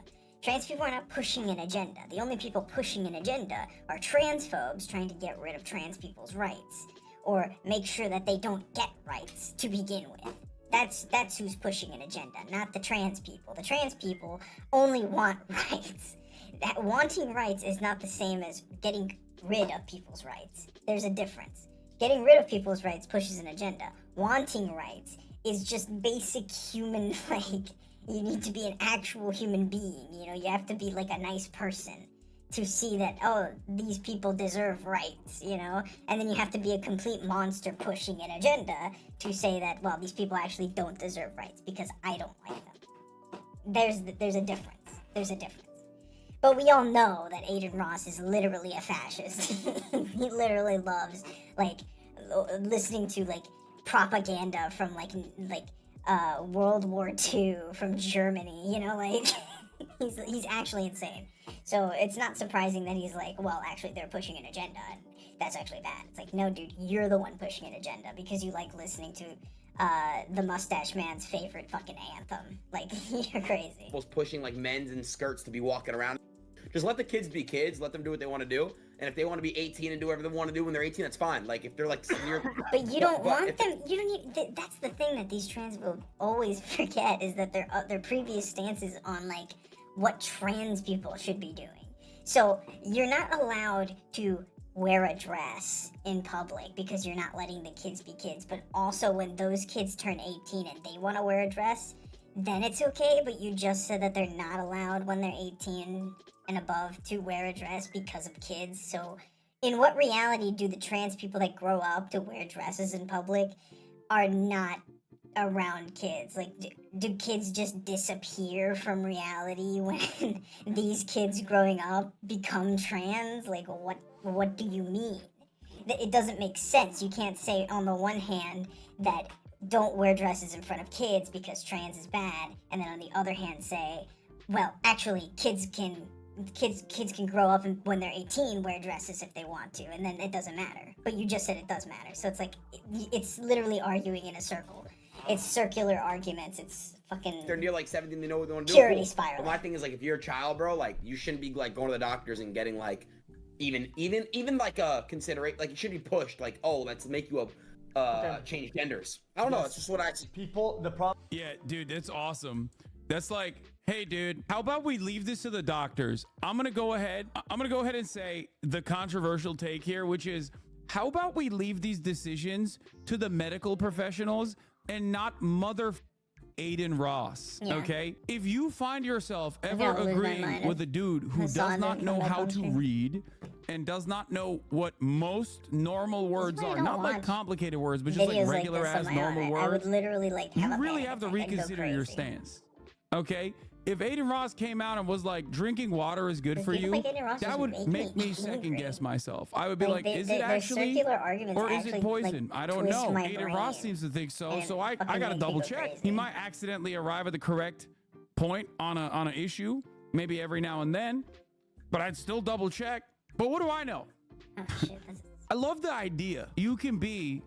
Trans people are not pushing an agenda. The only people pushing an agenda are transphobes trying to get rid of trans people's rights, or make sure that they don't get rights to begin with. That's who's pushing an agenda, not the trans people. The trans people only want rights. That wanting rights is not the same as getting rid of people's rights. There's a difference. Getting rid of people's rights pushes an agenda. Wanting rights is just basic human, like, you need to be an actual human being, you know, you have to be like a nice person to see that, oh, these people deserve rights, you know? And then you have to be a complete monster pushing an agenda to say that, well, these people actually don't deserve rights because I don't like them. There's a difference. There's a difference. But we all know that Aiden Ross is literally a fascist. He literally loves, like, listening to, like, propaganda from, like World War II from Germany, you know, like, he's actually insane. So it's not surprising that he's like, well, actually, they're pushing an agenda, and that's actually bad. It's like, no, dude, you're the one pushing an agenda because you like listening to the Mustache Man's favorite fucking anthem. Like, you're crazy. Pushing, like, men's in skirts to be walking around. Just let the kids be kids. Let them do what they want to do. And if they want to be 18 and do whatever they want to do when they're 18, that's fine. Like, if they're, like, senior... But you don't want them... You don't need... That's the thing that these trans people always forget, is that their previous stances on, like, what trans people should be doing. So you're not allowed to wear a dress in public because you're not letting the kids be kids. But also when those kids turn 18 and they want to wear a dress, then it's okay. But you just said that they're not allowed when they're 18 and above to wear a dress because of kids. So in what reality do the trans people that grow up to wear dresses in public are not around kids? Like, do kids just disappear from reality when these kids growing up become trans? Like, what do you mean? It doesn't make sense. You can't say on the one hand that don't wear dresses in front of kids because trans is bad, and then on the other hand say, well, actually, kids can grow up and when they're 18 wear dresses if they want to, and then it doesn't matter. But you just said it does matter. So it's like, it's literally arguing in a circle. It's circular arguments. It's fucking... They're near, like, 17, they know what they want to do. Purity spiral. But my thing is, like, if you're a child, bro, like, you shouldn't be, like, going to the doctors and getting, like, even like a considerate, like, you should be pushed, like, oh, let's make you a change genders. I don't know. It's just what I see. People, the problem. Yeah, dude, that's awesome. That's like, hey, dude, how about we leave this to the doctors? I'm gonna go ahead and say the controversial take here, which is, how about we leave these decisions to the medical professionals and not mother Aiden Ross? Yeah. Okay, if you find yourself ever agreeing with a dude who does not know how to read and does not know what most normal words are, not like complicated words, but just like regular ass normal words, I would literally like you really have to reconsider your stance. Okay, if Aiden Ross came out and was like, drinking water is good for you, that would make me second guess myself. I would be like, is it actually, or is it poison? I don't know. Aiden Ross seems to think so, so I gotta double check. He might accidentally arrive at the correct point on an issue, maybe every now and then, but I'd still double check. But what do I know? Oh, shit, I love the idea. You can be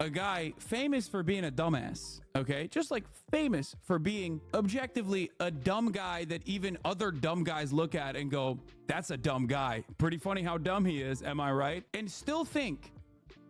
a guy famous for being a dumbass, okay? Just like famous for being objectively a dumb guy that even other dumb guys look at and go, that's a dumb guy. Pretty funny how dumb he is, am I right? And still think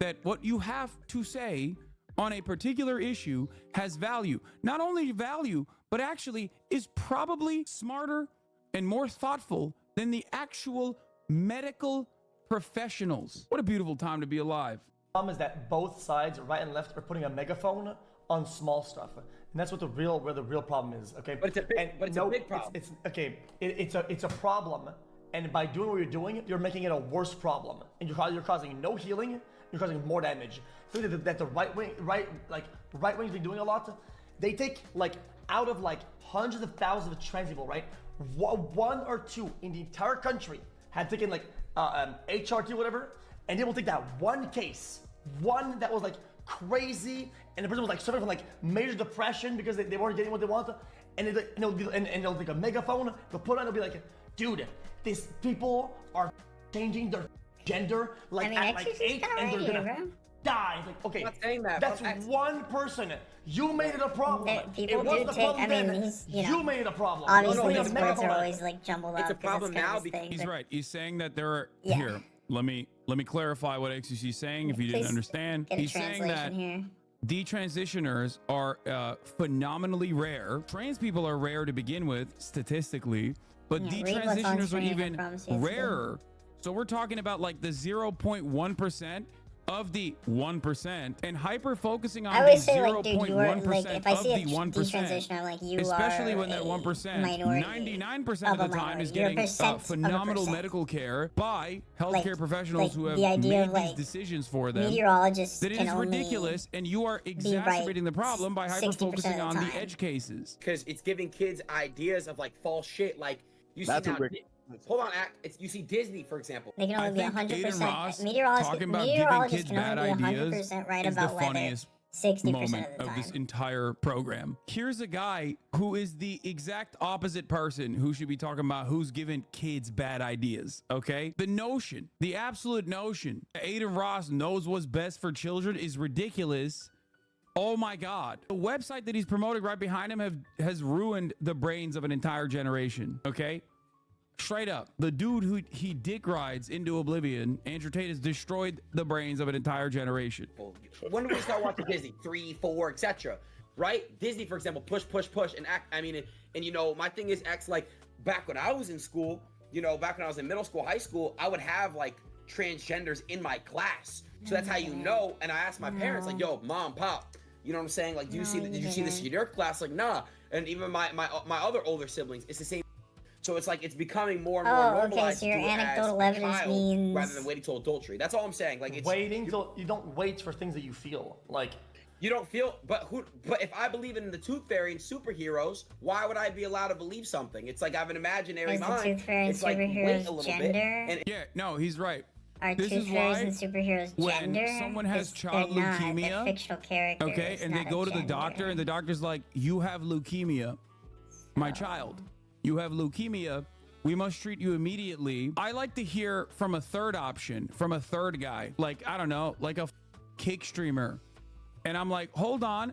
that what you have to say on a particular issue has value. Not only value, but actually is probably smarter and more thoughtful than the actual medical professionals. What a beautiful time to be alive. Problem is that both sides, right and left, are putting a megaphone on small stuff, and that's what where the real problem is. Okay, but it's a big problem. It's a problem, and by doing what you're doing, you're making it a worse problem, and you're causing no healing. You're causing more damage. I think that the right wing's been doing a lot. They take, like, out of like hundreds of thousands of trans people, right? One or two in the entire country had taken like HRT or whatever. And they will take that one case, one that was like crazy, and the person was like suffering from like major depression because they weren't getting what they wanted, and they'll take a megaphone, they'll put on, they'll be like, dude, these people are changing their gender like at like 8, and they're gonna die. It's like, okay, I'm not saying that, that's one person. You made it a problem. People do take, I mean, you made it a problem. Obviously, his words are always like jumbled up. It's a problem now because he's right. He's saying that there are here. Let me clarify what XQC is saying if you didn't understand. He's saying that detransitioners are phenomenally rare. Trans people are rare to begin with, statistically, but Yeah, read what's on detransitioners are screen, I even promise you it's good. rarer. So we're talking about like the 0.1% of the 1%, and hyper focusing on I the always say, like, dude, you are, 0.1% like, if I of see a the 1%, detransition, I'm like, you especially are when that a 1%, minority 99% of the of a time is minority. You're a getting percent of a phenomenal percent. medical care by healthcare Like- professionals like who have the idea made of, these like, decisions for them. Meteorologists That it can is only ridiculous, and you are right exacerbating the problem by 60% hyper focusing of the on the time. edge cases. Because it's giving kids ideas of like false shit. Like you see That's a now. great- Hold on, you see Disney, for example. They can I only be think 100%. Aiden Ross Meteorologists, talking about giving meteorologists kids can bad only be ideas 100% right is the about weather funniest 60% moment of the of time. this entire program. Here's a guy who is the exact opposite person who should be talking about who's giving kids bad ideas, okay? The notion, the absolute notion that Aiden Ross knows what's best for children is ridiculous. Oh my God. The website that he's promoting right behind him has ruined the brains of an entire generation, okay? Straight up, the dude who he dick rides into oblivion, Andrew Tate, has destroyed the brains of an entire generation. When do we start watching Disney? 3, 4, etc. Right? Disney, for example, push, and act. I mean, and you know, my thing is acts like back when I was in school. You know, back when I was in middle school, high school, I would have like transgenders in my class. So that's how you know. And I asked my parents, like, "Yo, mom, pop, you know what I'm saying? Like, did you see this in your class?" Like, nah. And even my other older siblings, it's the same. So it's like it's becoming more and more normalized. Okay, so your to do it anecdotal as a evidence child means rather than waiting till adultery. That's all I'm saying. Like it's Waiting till you don't wait for things that you feel like. you don't feel, but if I believe in the Tooth Fairy and superheroes, why would I be allowed to believe something? It's like I have an imaginary is the mind. Tooth Fairy and It's like wait superheroes a little gender? bit. And Yeah, no, he's right. Are This Tooth is Fairies why and superheroes when gender? someone has It's- child they're not. leukemia, They're fictional characters. Okay, and they not go a to the doctor, gender. and the doctor's like, "You have leukemia, my child. You have leukemia. We must treat you immediately." I like to hear from a third option, from a third guy, like, I don't know, like a cake streamer. And I'm like, hold on,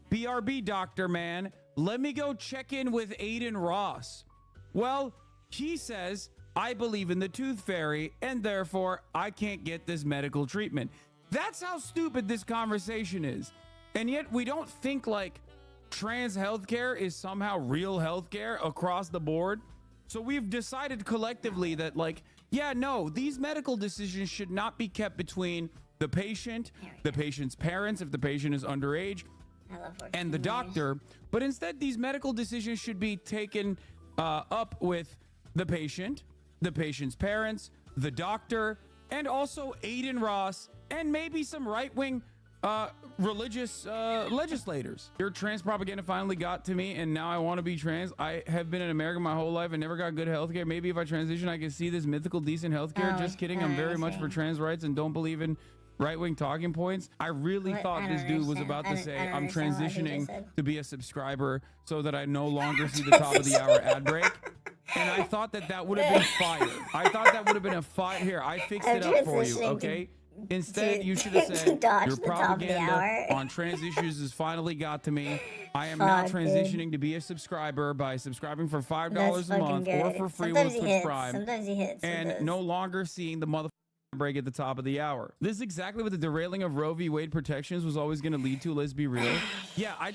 BRB doctor, man, let me go check in with Aiden Ross. Well, he says, I believe in the Tooth Fairy, and therefore I can't get this medical treatment. That's how stupid this conversation is. And yet we don't think like trans healthcare is somehow real healthcare across the board. So we've decided collectively that, like, yeah, no, these medical decisions should not be kept between the patient, the patient's parents, if the patient is underage, I love working and the years. doctor. But instead, these medical decisions should be taken up with the patient, the patient's parents, the doctor, and also Aiden Ross, and maybe some right-wing religious legislators. Your trans propaganda finally got to me, and now I want to be trans. I have been in America my whole life and never got good health care. Maybe if I transition, I can see this mythical, decent health care. Oh, Just kidding. I'm very much for I see. trans rights and don't believe in right-wing talking points. I really What? thought I this don't dude was understand. about I to don't- say, I don't I'm understand what he just transitioning said. to be a subscriber so that I no longer see the top of the hour ad break. And I thought that would have been fire. I thought that would have been a fire. Here, I fixed I'm it up for you, transitioning to- okay? Instead, you should have to said dodge your the top of the propaganda hour." on trans issues has finally got to me. I am now Fuck, dude. transitioning to be a subscriber by subscribing for $5 That's a fucking month good. or for free Sometimes with he Twitch hits. Prime, Sometimes he hits. and sometimes- no longer seeing the mother break at the top of the hour. This is exactly what the derailing of Roe v. Wade protections was always going to lead to. Let's be real. Yeah, I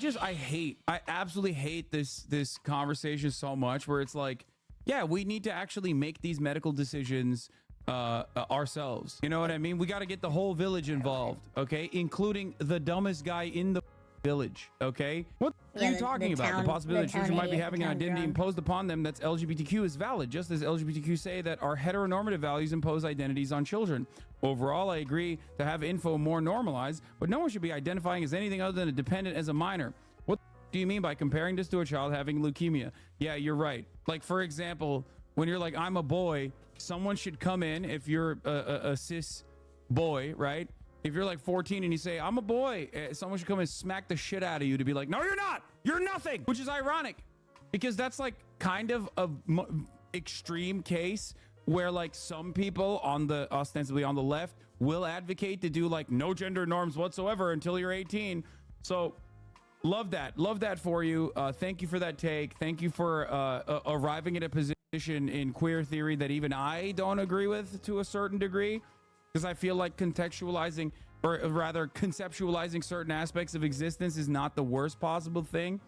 absolutely hate this conversation so much, where it's like, yeah, we need to actually make these medical decisions ourselves. You know what I mean? We got to get the whole village involved, okay? Including the dumbest guy in the village, okay? What are Yeah, you the talking about? town- The possibility the that children town might be idiot, having the an town identity drunk. imposed upon them that's LGBTQ is valid, just as LGBTQ say that our heteronormative values impose identities on children. Overall, I agree to have info more normalized, but no one should be identifying as anything other than a dependent as a minor. What do you mean by comparing this to a child having leukemia? Yeah, you're right. Like, for example, when you're like, I'm a boy, someone should come in, if you're a cis boy, right? If you're like 14 and you say, I'm a boy, someone should come and smack the shit out of you to be like, no, you're not. You're nothing. Which is ironic because that's like kind of a extreme case where like some people ostensibly on the left will advocate to do like no gender norms whatsoever until you're 18. So love that for you. Thank you for that take. Thank you for arriving at a position in queer theory that even I don't agree with to a certain degree, because I feel like contextualizing or rather conceptualizing certain aspects of existence is not the worst possible thing.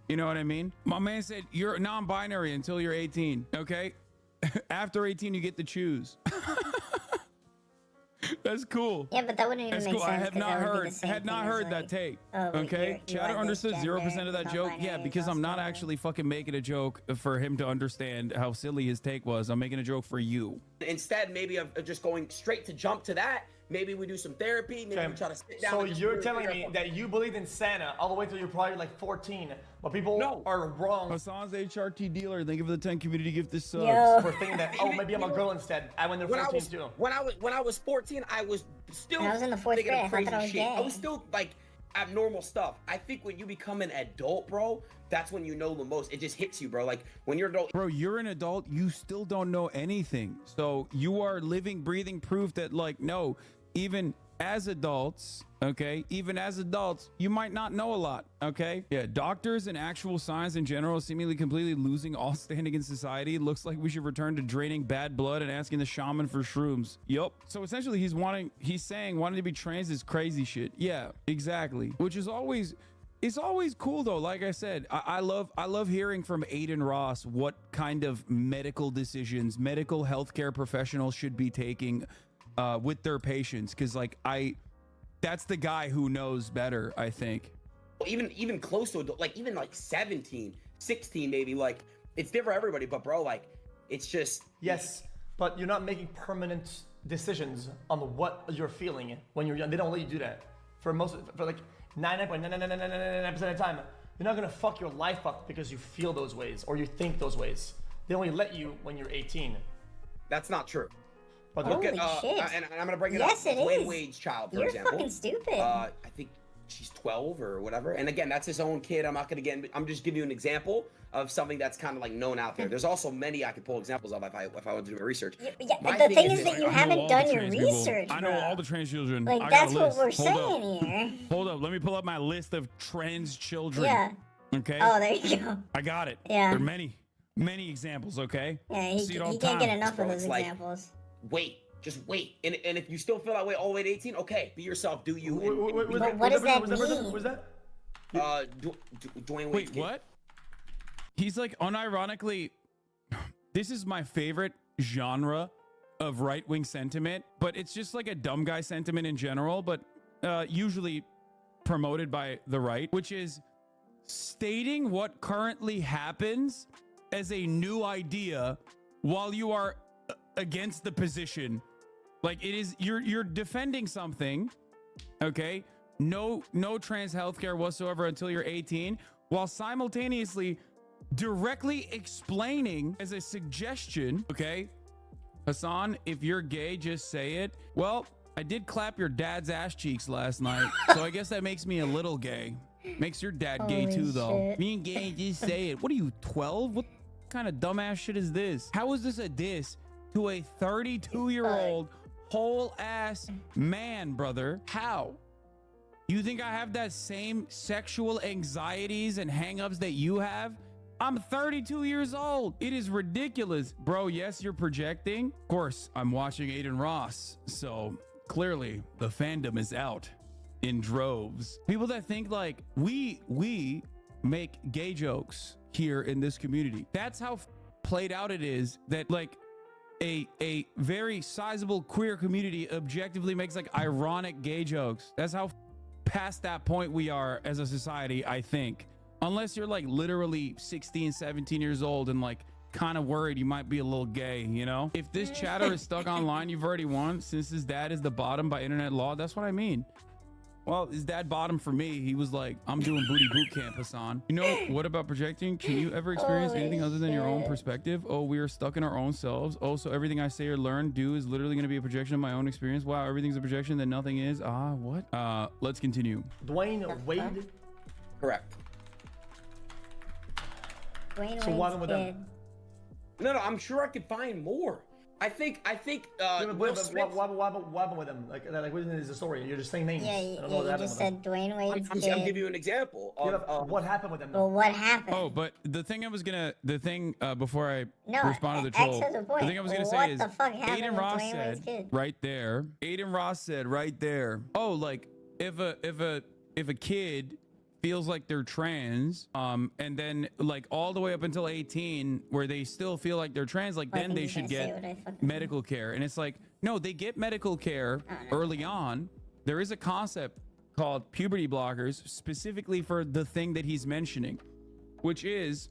You know what I mean? My man said you're non-binary until you're 18, okay? After 18, you get to choose. That's cool. Yeah, but that wouldn't even That's make cool. sense. I have 'cause not that would be heard, the same had not thing as, heard that like, take. oh, but Okay, you Chatter are understood this 0% gender, of that joke. Yeah, non-binary, because I'm not non-binary. actually fucking making a joke for him to understand how silly his take was. I'm making a joke for you. Instead, maybe of just going straight to jump to that, maybe we do some therapy. Maybe we try to sit down. So and just you're really telling figure me out- that you believed in Santa all the way till you're probably like 14, but people No. are wrong Hassan's HRT dealer. Thank you for the 10 community gift this subs. Yo. for thinking that, oh, maybe I'm a girl instead. I when they're when 14 I was too. when I was 14, I was still And I was in the fourth thinking of grade. I thought crazy that I was shit. I gay. was still like abnormal stuff. I think when you become an adult, bro, that's when you know the most. It just hits you, bro. Like when you're an adult, Bro, you're an adult. You still don't know anything. So you are living, breathing proof that, like, no, even as adults, okay, even as adults, you might not know a lot, okay? Yeah, doctors and actual science in general seemingly completely losing all standing in society. Looks like we should return to draining bad blood and asking the shaman for shrooms. Yup. So essentially he's saying wanting to be trans is crazy shit. Yeah, exactly. Which is always, it's always cool though. Like I said, I love hearing from Aiden Ross what kind of medical decisions medical healthcare professionals should be taking with their patients, because like that's the guy who knows better, I think. even close to adult, like even like 17, 16 maybe, like it's different for everybody, but bro, like it's just Yes, but you're not making permanent decisions on what you're feeling when you're young. They don't let you do that. For like 99.99999% of the time, you're not gonna fuck your life up because you feel those ways or you think those ways. They only let you when you're 18. that's not true. But Holy Look at shit. and I'm gonna bring it Yes, up. it Wayne is. Wade's child, for You're example. fucking stupid. I think she's 12 or whatever. And again, that's his own kid. I'm not gonna get. I'm just giving you an example of something that's kind of like known out there. There's also many I could pull examples of if I wanted to do my research. Yeah, My but the thing is this, that you I know haven't all done the your trans people. research, I know bro. all the trans children. Like, I got that's a what list. we're Hold saying up. here. Hold up. Let me pull up my list of trans children. Yeah. Okay. Oh, there you go. I got it. Yeah. There are many examples. Okay. Yeah, See it all he the can't get time. enough Bro, of those it's like- examples. Wait, just wait. And if you still feel that way all the way to 18, okay, be yourself. Do you? But what does that mean? Where's that? Dwayne Wade's Wait, kid. what? He's like unironically, this is my favorite genre of right-wing sentiment, but it's just like a dumb guy sentiment in general, but usually promoted by the right, which is stating what currently happens as a new idea while you are against the position. Like it is, you're defending something, okay? No trans healthcare whatsoever until you're 18, while simultaneously directly explaining as a suggestion, okay? Hassan, if you're gay, just say it. Well, I did clap your dad's ass cheeks last night, so I guess that makes me a little gay. Makes your dad gay Holy too, though. shit. Being gay, just say it. What are you, 12? What kind of dumbass shit is this? How is this a diss to a 32-year-old whole ass man, brother? How? You think I have that same sexual anxieties and hangups that you have? I'm 32 years old. It is ridiculous. Bro, yes, you're projecting. Of course, I'm watching Aiden Ross, so clearly the fandom is out in droves. People that think like we make gay jokes here in this community. That's how played out it is that like a very sizable queer community objectively makes like ironic gay jokes. That's how past that point we are as a society, I think. Unless you're like literally 16, 17 years old and like kind of worried you might be a little gay, you know? If this chatter is stuck online, you've already won. Since his dad is the bottom by internet law, that's what I mean. Well, his dad bottom for me. He was like, I'm doing booty boot camp, Hassan. You know, what about projecting? Can you ever experience Holy anything other than your own shit. perspective? Oh, we are stuck in our own selves. Oh, so everything I say or learn, do is literally going to be a projection of my own experience. Wow, everything's a projection, then nothing is. Ah, what? Let's continue. Dwayne Wade. Correct. Dwayne So why Wade's with them? kid. No, I'm sure I could find more. I think Yeah, Will but Smith. what happened with him? Like what is the story? You're just saying names. Yeah, I you, don't know what you happened just with him. said Dwayne Wade's I'm kid. giving you an example Yeah, of, but what happened with him? Well, Though? what happened? Oh, but the thing before I No, respond to the X troll, has a point. the thing I was gonna What say is the fuck happened Aiden with Ross Dwayne Wade's said kid? right there. Aiden Ross said right there. Oh, like if a kid feels like they're trans, and then like all the way up until 18, where they still feel like they're trans, like I then think they he's should gonna say get what I fucking medical care. And it's like, no, they get medical care early on. There is a concept called puberty blockers specifically for the thing that he's mentioning, which is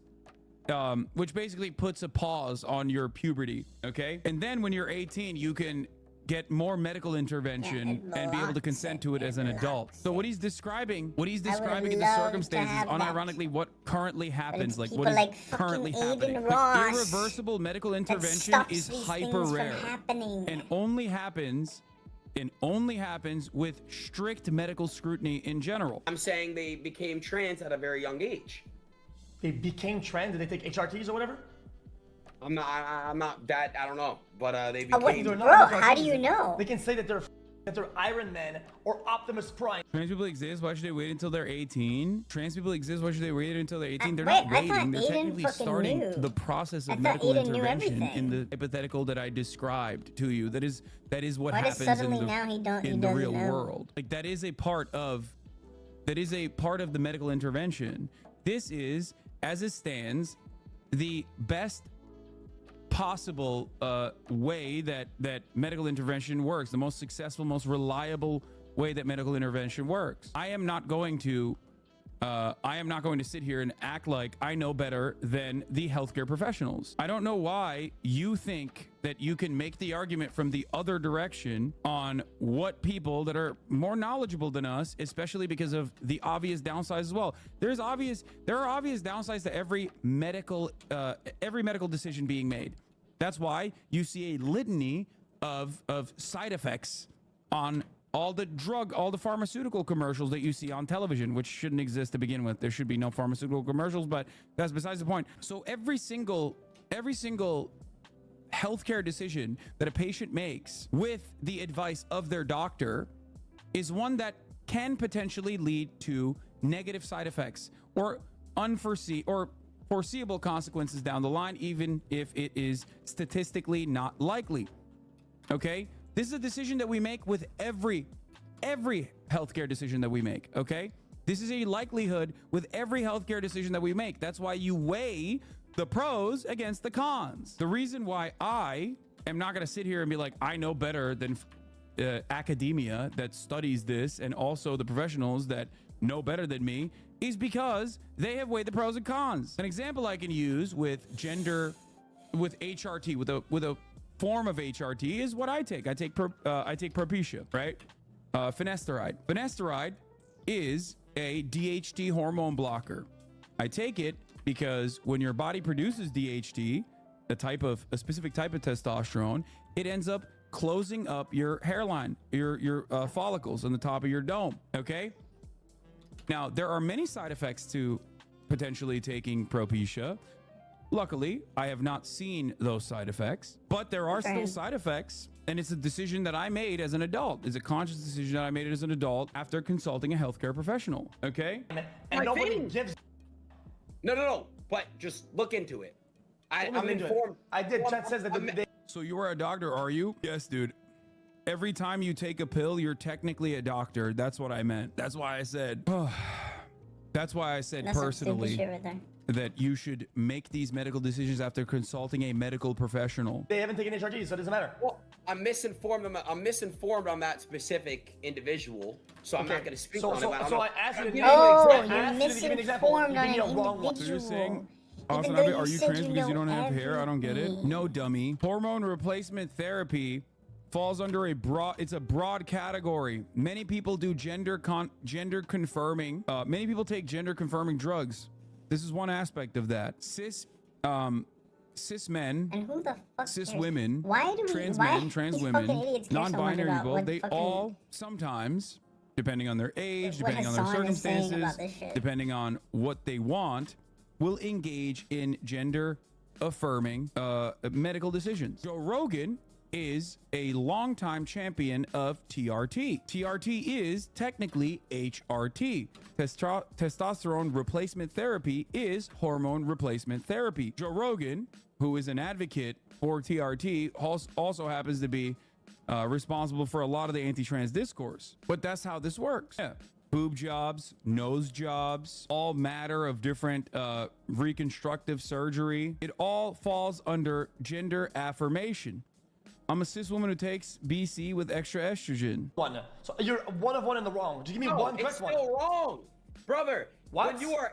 which basically puts a pause on your puberty. Okay, and then when you're 18, you can get more medical intervention and be able to consent to it as an adult. So what he's describing in the love to circumstances, have that. unironically, what currently happens, like people what is like fucking currently Aiden happening. Ross Like, irreversible medical that intervention stops is these hyper things from rare happening. and only happens with strict medical scrutiny in general. I'm saying they became trans at a very young age. They became trans. Did they take HRTs or whatever? I'm not that. I don't know, but they Oh, what, became. They're bro? not How do HRTs. you know? They can say that they're Iron Man or Optimus Prime. Trans people exist. Why should they wait until they're 18? Trans people exist. Why should they wait until they're 18? They're wait, not I thought waiting. They're Aiden technically fucking starting knew. the process I of thought medical Aiden knew intervention in everything. the hypothetical that I described to you. That is what Why does happens suddenly in now he the doesn't real know? world. Like that is a part of the medical intervention. This is, as it stands, the best possible way that medical intervention works, the most successful, most reliable way that medical intervention works. I am not going to sit here and act like I know better than the healthcare professionals. I don't know why you think that you can make the argument from the other direction on what people that are more knowledgeable than us, especially because of the obvious downsides as well. There are obvious downsides to every medical decision being made. That's why you see a litany of side effects on all the pharmaceutical commercials that you see on television, which shouldn't exist to begin with. There should be no pharmaceutical commercials, but that's besides the point. So every single healthcare decision that a patient makes with the advice of their doctor is one that can potentially lead to negative side effects or foreseeable consequences down the line, even if it is statistically not likely. Okay? This is a decision that we make with every healthcare decision that we make, okay? This is a likelihood with every healthcare decision that we make. That's why you weigh the pros against the cons. The reason why I am not going to sit here and be like, I know better than academia that studies this and also the professionals that know better than me is because they have weighed the pros and cons. An example I can use with HRT, with a form of HRT is what I take. I take Propecia, right? Finasteride. Finasteride is a DHT hormone blocker. I take it because when your body produces DHT, a specific type of testosterone, it ends up closing up your hairline, your follicles on the top of your dome. Okay. Now there are many side effects to potentially taking Propecia. Luckily, I have not seen those side effects, but there are still side effects, and it's a decision that I made as an adult. It's a conscious decision that I made as an adult after consulting a healthcare professional, okay? And nobody gives. No. But just look into it. I'm informed. I did. Chat says that they. So you are a doctor, are you? Yes, dude. Every time you take a pill, you're technically a doctor. That's what I meant. That's why I said. That's why I said That's some personally stupid shit right there. that you should make these medical decisions after consulting a medical professional. They haven't taken HRT, so it doesn't matter. Well, I'm misinformed on that specific individual, so I'm not going to speak on it. So I asked you to give Oh, me you're misinformed on an individual. So you're saying, Even Austin, though are you said trans because you don't have hair? I don't get it. everything. No, dummy. Hormone replacement therapy falls under a broad category. Many people do gender confirming. Many people take gender confirming drugs. This is one aspect of that. Cis men, And who the fuck cis cares? women, Why do we, trans why men, trans these women, fucking idiots care so much non-binary about people, what they fucking- all sometimes, depending on their age, What depending on their Hassan is saying circumstances, about this shit. depending on what they want, will engage in gender affirming medical decisions. Joe Rogan is a longtime champion of TRT. TRT is technically HRT. Testosterone replacement therapy is hormone replacement therapy. Joe Rogan, who is an advocate for TRT, also happens to be responsible for a lot of the anti-trans discourse. But that's how this works. Yeah. Boob jobs, nose jobs, all matter of different reconstructive surgery. It all falls under gender affirmation. I'm a cis woman who takes BC with extra estrogen. One. So you're one of one in the wrong. Just give me one correct one. It's still wrong, brother. What? When you are,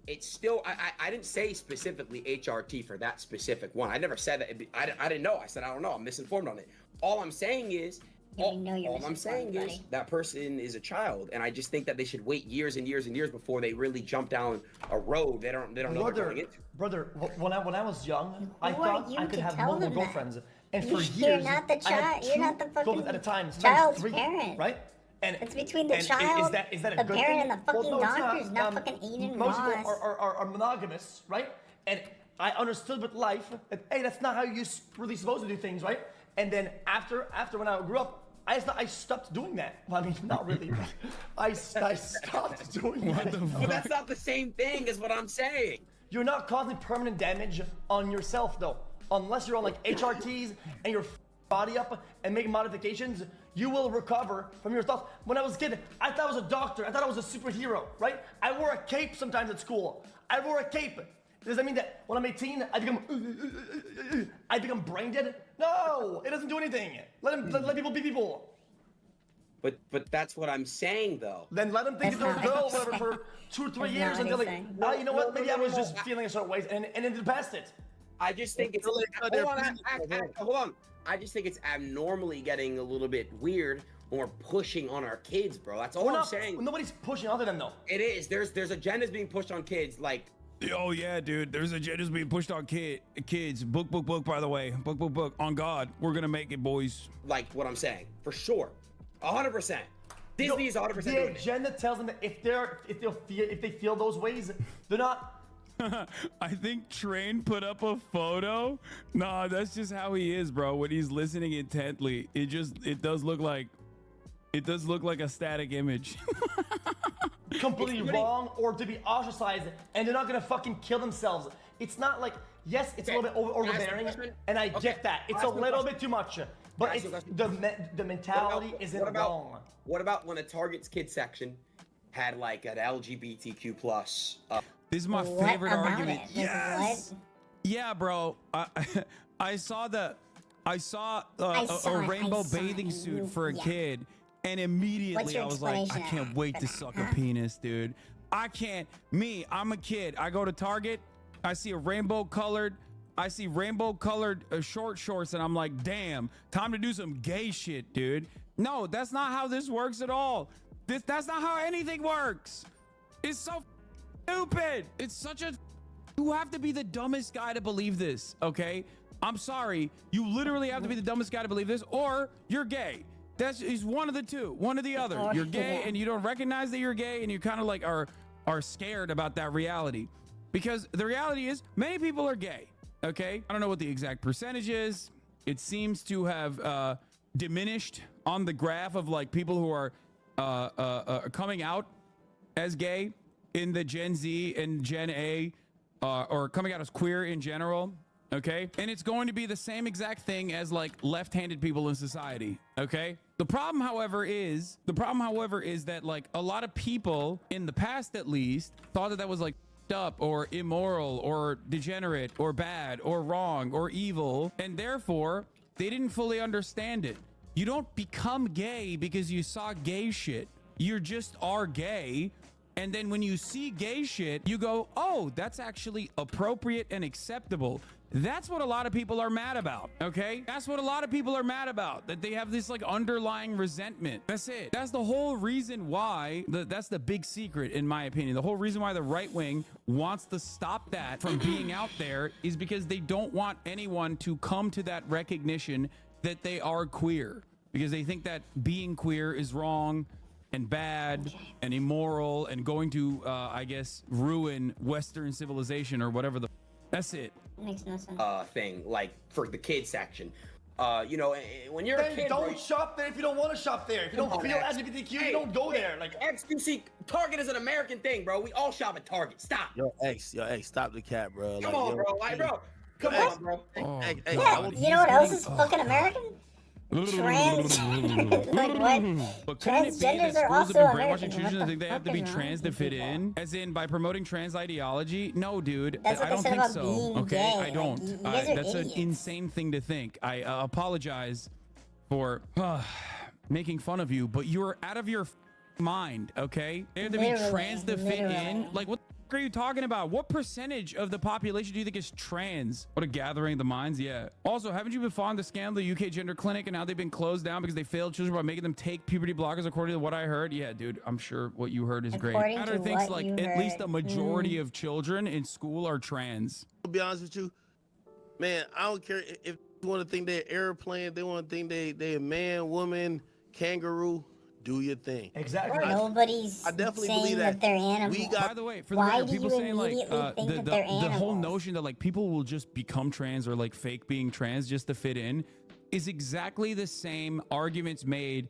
it's still. I didn't say specifically HRT for that specific one. I never said that. I didn't know. I said I don't know. I'm misinformed on it. All I'm saying is. All I'm saying is that person is a child, and I just think that they should wait years and years and years before they really jump down a road they don't know what they're going into. Brother, when I was young, I thought I could have multiple girlfriends, and for years You're not the child. You're not the fucking at a time, child's three, parent. right? And it's between the and child, is that a the good parent, thing? and the fucking no, doctors, not fucking Eden Most Ross. people are monogamous, right? And I understood with life that hey, that's not how you're really supposed to do things, right? And then after when I grew up, I stopped doing that. Well, I mean, not really, but I stopped doing that. But that's not the same thing as what I'm saying. You're not causing permanent damage on yourself, though. Unless you're on like HRTs and you're body up and make modifications, you will recover from your thoughts. When I was a kid, I thought I was a doctor. I thought I was a superhero, right? I wore a cape sometimes at school. I wore a cape. Does that mean that when I'm 18, I become brain dead? No, it doesn't do anything. Let people be people. But that's what I'm saying, though. Then let them think they're a girl whatever, for 2 or 3 years until like, well, you know what? Maybe I was just feeling a certain way and then past it. I just think it's hold on. I just think it's abnormally getting a little bit weird when we're pushing on our kids, bro. That's all I'm saying. Nobody's pushing other than though. It is. There's agendas being pushed on kids, like. Oh yeah, dude. There's agendas being pushed on kids. Book. By the way, book. On God, we're gonna make it, boys. Like what I'm saying, for sure, 100%. Disney is 100% doing it. The agenda tells them that if they feel those ways, they're not. I think Train put up a photo. Nah, that's just how he is, bro. When he's listening intently, it does look like a static image. Completely wrong, or to be ostracized, and they're not gonna fucking kill themselves. It's not like, yes, it's a little bit overbearing, and I get that. It's a little bit too much, but it's the mentality isn't wrong. What about when a Target's kids section had like an LGBTQ plus? This is my favorite argument. Yes. What? Yeah, bro. I saw a rainbow bathing suit for a kid. And immediately I was like, I can't wait to suck a penis, dude. I'm a kid. I go to Target, I see rainbow colored short shorts, and I'm like, damn, time to do some gay shit, dude. No, that's not how this works at all. That's not how anything works. It's so stupid. It's such a, you have to be the dumbest guy to believe this, okay? I'm sorry. You literally have to be the dumbest guy to believe this, or you're gay. Is one of the two, one or the other. You're gay and you don't recognize that you're gay, and you kind of like are scared about that reality, because the reality is many people are gay. Okay, I don't know what the exact percentage is. It seems to have diminished on the graph of like people who are coming out as gay in the Gen Z and Gen A, or coming out as queer in general. Okay, and it's going to be the same exact thing as like left-handed people in society. Okay, the problem however is that like a lot of people in the past at least thought that was like up or immoral or degenerate or bad or wrong or evil, and therefore they didn't fully understand it. You don't become gay because you saw gay shit. You just are gay. And then when you see gay shit, you go, oh, that's actually appropriate and acceptable. That's what a lot of people are mad about, okay? That's what a lot of people are mad about, that they have this like underlying resentment. That's it. That's the whole reason why, that's the big secret in my opinion. The whole reason why the right wing wants to stop that from being out there is because they don't want anyone to come to that recognition that they are queer, because they think that being queer is wrong and bad and immoral and going to, I guess, ruin Western civilization or whatever the. That's it. Makes no sense. Thing, like for the kids section. You know, when you're a Then kid, don't bro, shop there if you don't want to shop there. If you don't Come on, feel X. LGBTQ, Hey, you don't go there. Like, XQC, Target is an American thing, bro. We all shop at Target. Stop. Yo, X, stop the cat, bro. Come Like, on, yo, bro. Like, bro. Come X, on, bro. Oh, X, God. Yeah, will- you know what else is getting- fucking American? Trans. Like what? But couldn't it be that Transgenders are schools have also been American. brainwashing What children the to think they have fuck to be is wrong trans to with fit people? in? As in by promoting trans ideology? No, dude. That's what I they don't said think about so. being Okay, gay. I Like, don't. you guys are That's an idiots. insane thing to think. I apologize for making fun of you, but you're out of your mind, okay? They have to be Literally, trans to fit in. literally. Like, what the f- are you talking about? What percentage of the population do you think is trans? What a gathering of the minds, yeah. Also, haven't you been following the scandal, the UK gender clinic, and how they've been closed down because they failed children by making them take puberty blockers, according to what I heard? Yeah, dude, I'm sure what you heard is great. According Adder to thinks what like you at least a heard. majority of children in school are trans. To be honest with you, man, I don't care if you want to think they're airplane, they want to think they a man, woman, kangaroo. Do your thing. exactly. Nobody's I definitely saying believe that that they're animals. we got- By the way, for the Why record, do people you saying like immediately think the, that the, they're the whole animals? notion that like people will just become trans or like fake being trans just to fit in is exactly the same arguments made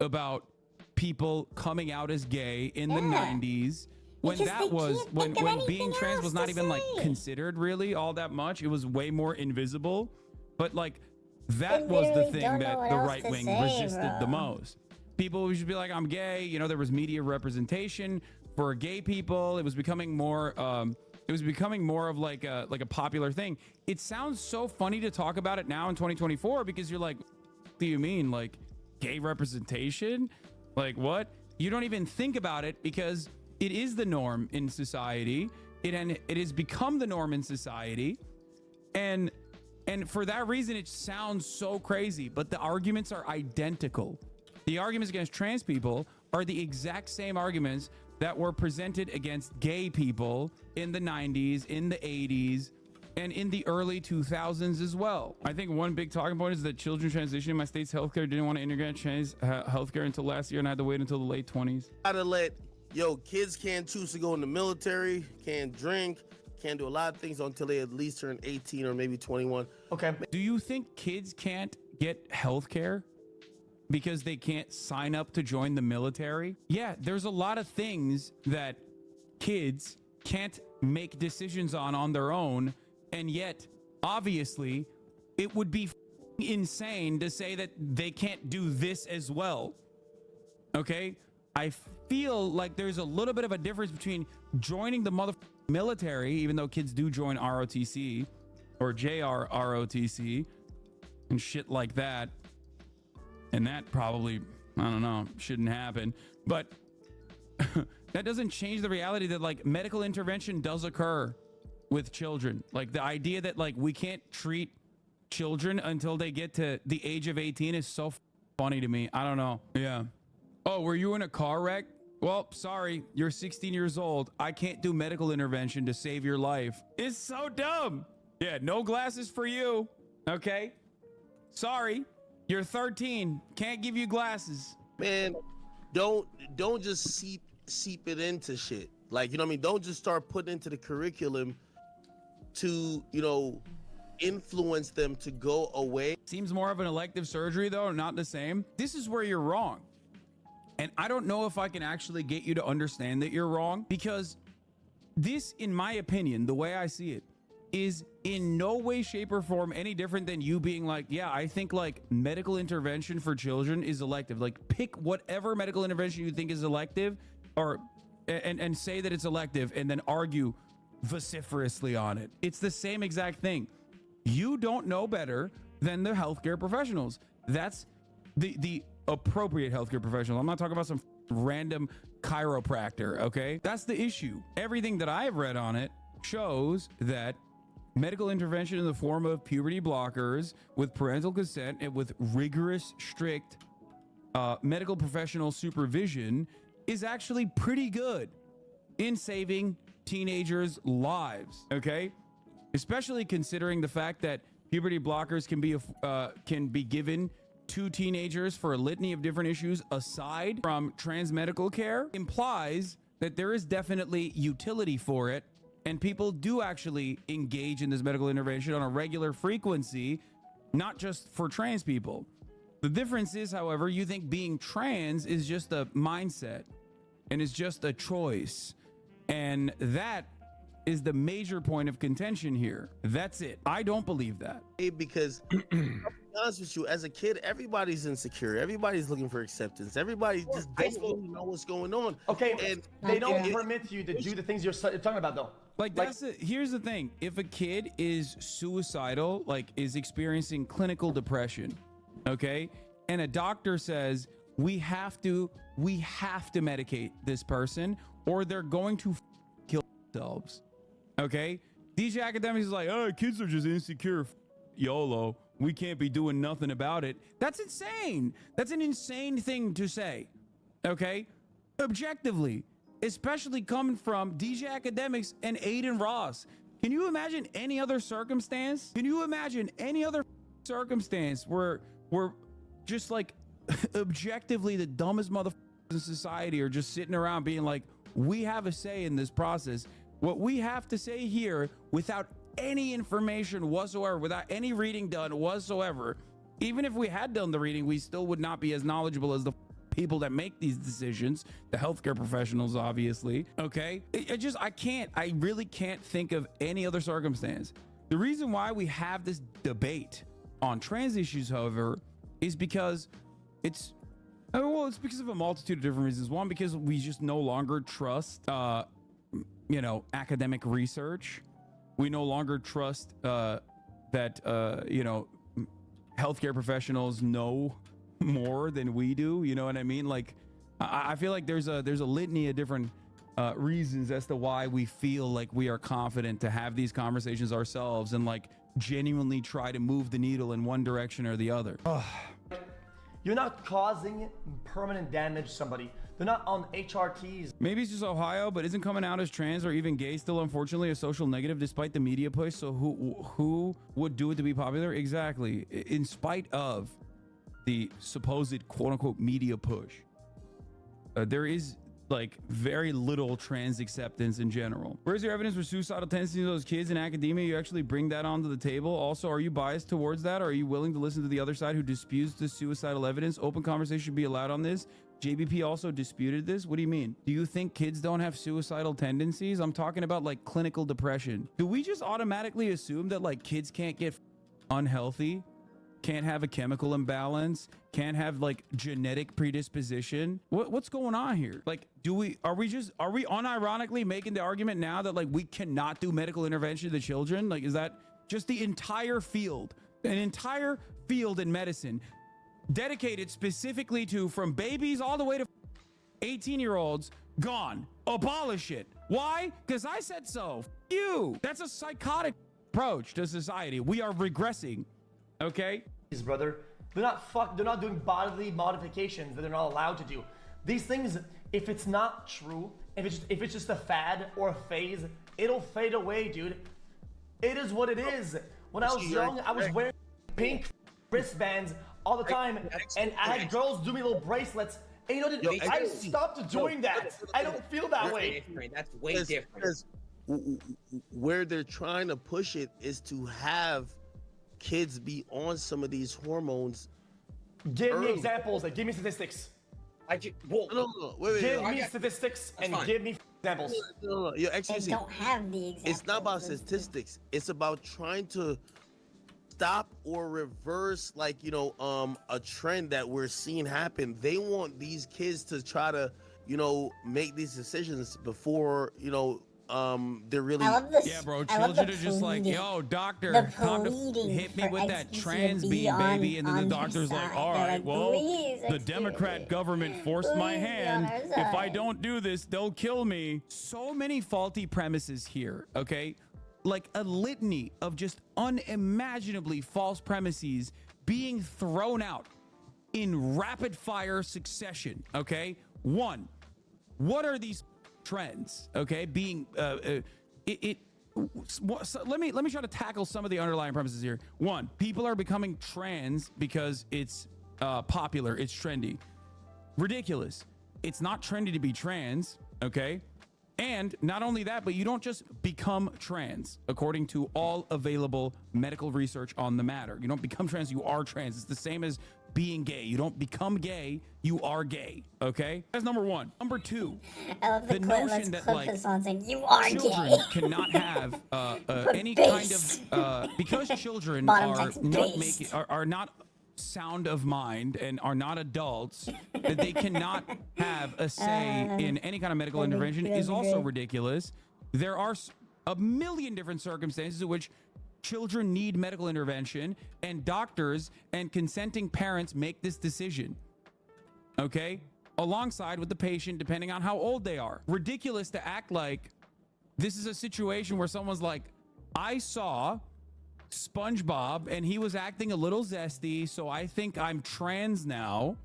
about people coming out as gay in the Yeah. 90s when Because that they was can't when think of when being anything trans else was to not even like say. considered really all that much. It was way more invisible. But like that was the literally thing don't know that what the else right to wing say, resisted the bro. most. People would just be like, I'm gay. You know, there was media representation for gay people. It was becoming more of like a popular thing. It sounds so funny to talk about it now in 2024 because you're like, what do you mean? Like gay representation? Like what? You don't even think about it because it is the norm in society. It has become the norm in society. And for that reason, it sounds so crazy, but the arguments are identical. The arguments against trans people are the exact same arguments that were presented against gay people in the 90s, in the 80s, and in the early 2000s as well. I think one big talking point is that children transitioning in my state's healthcare didn't want to integrate trans healthcare until last year and I had to wait until the late 20s. Gotta let kids can't choose to go in the military, can't drink, can't do a lot of things until they at least turn 18 or maybe 21. Okay. Do you think kids can't get healthcare because they can't sign up to join the military? Yeah, there's a lot of things that kids can't make decisions on their own, and yet obviously it would be insane to say that they can't do this as well. Okay, I feel like there's a little bit of a difference between joining the military, even though kids do join ROTC or JROTC and shit like that, and that probably, I don't know, shouldn't happen, but that doesn't change the reality that like medical intervention does occur with children. Like the idea that like we can't treat children until they get to the age of 18 is so funny to me. I don't know. Yeah. Oh, were you in a car wreck? Well, sorry, you're 16 years old. I can't do medical intervention to save your life. It's so dumb. Yeah, no glasses for you. Okay. Sorry, you're 13. Can't give you glasses. Man, don't just seep it into shit. Like, you know what I mean? Don't just start putting into the curriculum to, influence them to go away. Seems more of an elective surgery though, not the same. This is where you're wrong. And I don't know if I can actually get you to understand that you're wrong, because this, in my opinion, the way I see it, is in no way, shape, or form any different than you being like, yeah, I think like medical intervention for children is elective. Like pick whatever medical intervention you think is elective, or and say that it's elective and then argue vociferously on it. It's the same exact thing. You don't know better than the healthcare professionals. That's the appropriate healthcare professional. I'm not talking about some random chiropractor, okay? That's the issue. Everything that I've read on it shows that medical intervention in the form of puberty blockers with parental consent and with rigorous, strict medical professional supervision is actually pretty good in saving teenagers' lives, okay? Especially considering the fact that puberty blockers can be given to teenagers for a litany of different issues aside from trans medical care, implies that there is definitely utility for it and people do actually engage in this medical intervention on a regular frequency, not just for trans people. The difference is, however, you think being trans is just a mindset and is just a choice. And that is the major point of contention here. That's it. I don't believe that. Because I'll be honest with you, as a kid, everybody's insecure. Everybody's looking for acceptance. Everybody just doesn't really know what's going on. Okay, And they don't permit you to do the things you're talking about, though. Like here's the thing. If a kid is suicidal, like is experiencing clinical depression, okay, and a doctor says we have to medicate this person or they're going to kill themselves, okay, DJ Academics is like, oh, kids are just insecure, YOLO, we can't be doing nothing about it. That's insane. That's an insane thing to say, okay, objectively, especially coming from DJ Academics and Aiden Ross. Can you imagine any other circumstance? Can you imagine any other circumstance where just like objectively the dumbest motherfuckers in society are just sitting around being like, we have a say in this process. What we have to say here, without any information whatsoever, without any reading done whatsoever, even if we had done the reading, we still would not be as knowledgeable as the people that make these decisions, the healthcare professionals, obviously. Okay, I really can't think of any other circumstance. The reason why we have this debate on trans issues, however, is because it's because of a multitude of different reasons. One, because we just no longer trust academic research. We no longer trust that healthcare professionals know more than we do. You know what I mean? Like, I feel like there's a litany of different reasons as to why we feel like we are confident to have these conversations ourselves and like genuinely try to move the needle in one direction or the other. You're not causing permanent damage to somebody. They're not on HRTs. Maybe it's just Ohio, but isn't coming out as trans or even gay still unfortunately a social negative despite the media push? So who would do it to be popular? Exactly. In spite of the supposed quote unquote media push, there is like very little trans acceptance in general. Where's your evidence for suicidal tendencies of those kids in academia? You actually bring that onto the table. Also, are you biased towards that? Or are you willing to listen to the other side who disputes the suicidal evidence? Open conversation should be allowed on this. JBP also disputed this. What do you mean? Do you think kids don't have suicidal tendencies? I'm talking about like clinical depression. Do we just automatically assume that like kids can't get unhealthy, can't have a chemical imbalance, can't have like genetic predisposition? What's going on here? Like, are we unironically making the argument now that like we cannot do medical intervention to children? Like, is that just the entire field, an entire field in medicine dedicated specifically to from babies all the way to 18-year-olds gone? Abolish it. Why? Because I said so. You. That's a psychotic approach to society. We are regressing. Okay, brother, they're not doing bodily modifications that they're not allowed to do. These things, if it's not true, if it's just a fad or a phase, it'll fade away, dude. It is what it is. When I was young, I was wearing pink wristbands all the time, and I had girls do me little bracelets. And you know, I stopped doing that. I don't feel that way. That's way different. Because where they're trying to push it is to have kids be on some of these hormones. Give me examples. Like, give me statistics. Wait, give me statistics and give me examples. No. They don't have the examples. It's not about statistics. It's about trying to stop or reverse, like, a trend that we're seeing happen. They want these kids to try to, make these decisions before, they're really. I love this. Yeah, bro. Children are just like, yo, doctor, time to hit me with that trans beam, baby. And then the doctor's like, all right, well, the Democrat government forced my hand. If I don't do this, they'll kill me. So many faulty premises here, okay? Like a litany of just unimaginably false premises being thrown out in rapid fire succession, okay? One, what are these trends, okay, being let me try to tackle some of the underlying premises here. One, people are becoming trans because it's popular, it's trendy. Ridiculous. It's not trendy to be trans, okay? And not only that, but you don't just become trans, according to all available medical research on the matter. You don't become trans, you are trans. It's the same as being gay. You don't become gay, you are gay. Okay? That's number one. Number two, I love the clip. notion Let's that clip like this on saying you are children gay. cannot have any bass. kind of because children Bottom are text, not bass. making are not sound of mind and are not adults, that they cannot have a say in any kind of medical intervention is also ridiculous. There are a million different circumstances in which children need medical intervention, and doctors and consenting parents make this decision. Okay? Alongside with the patient, depending on how old they are. Ridiculous to act like this is a situation where someone's like, I saw SpongeBob and he was acting a little zesty, so I think I'm trans now.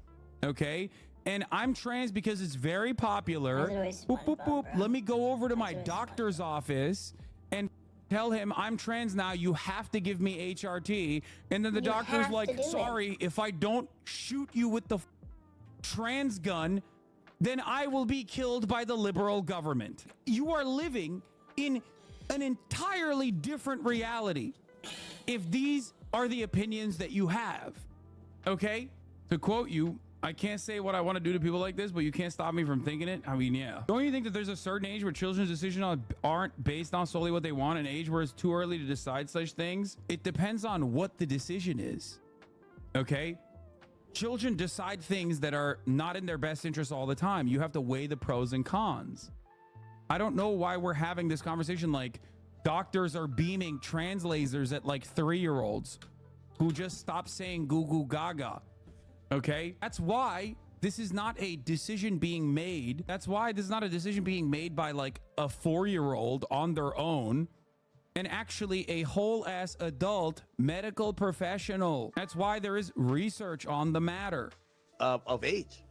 Okay? And I'm trans because it's very popular. Boop, boop, boop. Let me go over to my doctor's office and tell him I'm trans now. You have to give me HRT. And then the doctor's like, sorry, if I don't shoot you with the trans gun, then I will be killed by the liberal government. You are living in an entirely different reality if these are the opinions that you have. Okay? To quote you, I can't say what I want to do to people like this, but you can't stop me from thinking it. I mean, yeah. Don't you think that there's a certain age where children's decisions aren't based on solely what they want, an age where it's too early to decide such things? It depends on what the decision is. Okay? Children decide things that are not in their best interest all the time. You have to weigh the pros and cons. I don't know why we're having this conversation like doctors are beaming trans lasers at like 3-year-olds who just stop saying goo goo gaga. Okay? That's why this is not a decision being made. That's why this is not a decision being made by like a 4-year-old on their own, and actually a whole ass adult medical professional. That's why there is research on the matter. Of age.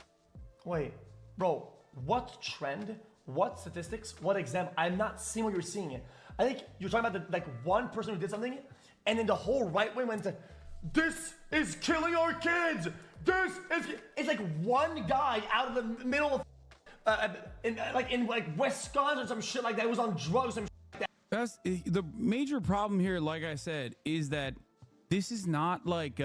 Wait, bro, what trend, what statistics, what exam? I'm not seeing what you're seeing. I think you're talking about like one person who did something, and then the whole right wing went to, this is killing our kids. It's like one guy out of the middle of, in Wisconsin or some shit like that, who was on drugs and shit like that. That's the major problem here. Like I said, is that this is not like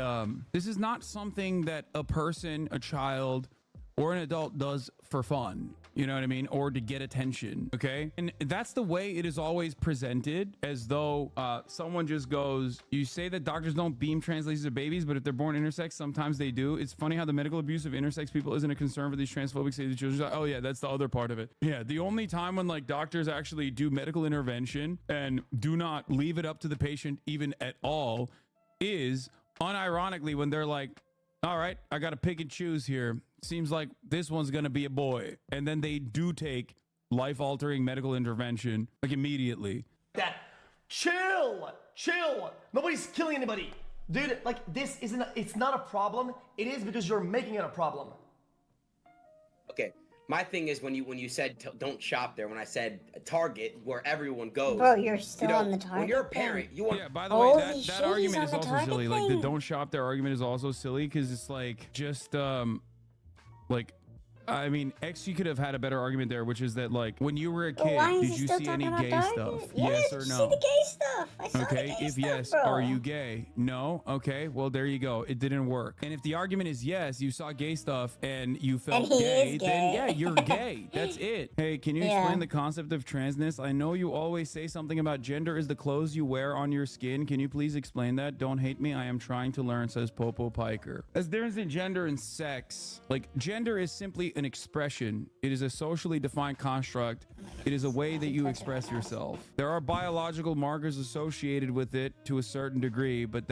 this is not something that a person, a child, or an adult does for fun. You know what I mean? Or to get attention. Okay. And that's the way it is always presented, as though someone just goes, you say that doctors don't beam trans lasers at babies, but if they're born intersex, sometimes they do. It's funny how the medical abuse of intersex people isn't a concern for these transphobic states of children. Oh yeah, that's the other part of it. Yeah. The only time when like doctors actually do medical intervention and do not leave it up to the patient even at all is unironically when they're like, all right, I got to pick and choose here. Seems like this one's going to be a boy. And then they do take life-altering medical intervention, like immediately. That, chill. Nobody's killing anybody. Dude, like this isn't, it's not a problem. It is because you're making it a problem. Okay. My thing is when you said don't shop there, when I said Target, where everyone goes. Bro, you're still on the Target. When you're a parent, you want. Yeah, by the way, Holy that shit, argument he's is on the also Target silly. Like the thing. don't shop there argument is also silly because it's like just like I mean, X, you could have had a better argument there, which is that like when you were a But kid, why is did he you still see talking any about gay Target? stuff? Yeah, Yes did or you see no? the gay stuff? I saw Okay, the gay if stuff, yes, bro. are you gay? No? Okay, well, there you go. It didn't work. And if the argument is yes, you saw gay stuff and you felt And he gay, is then gay. yeah, you're gay. That's it. Hey, can you Yeah. explain the concept of transness? I know you always say something about gender is the clothes you wear on your skin. Can you please explain that? Don't hate me. I am trying to learn, says Popo Piker. As there is in gender and sex, like gender is simply an expression. It is a socially defined construct. It is a way that you express yourself. There are biological markers associated with it to a certain degree, but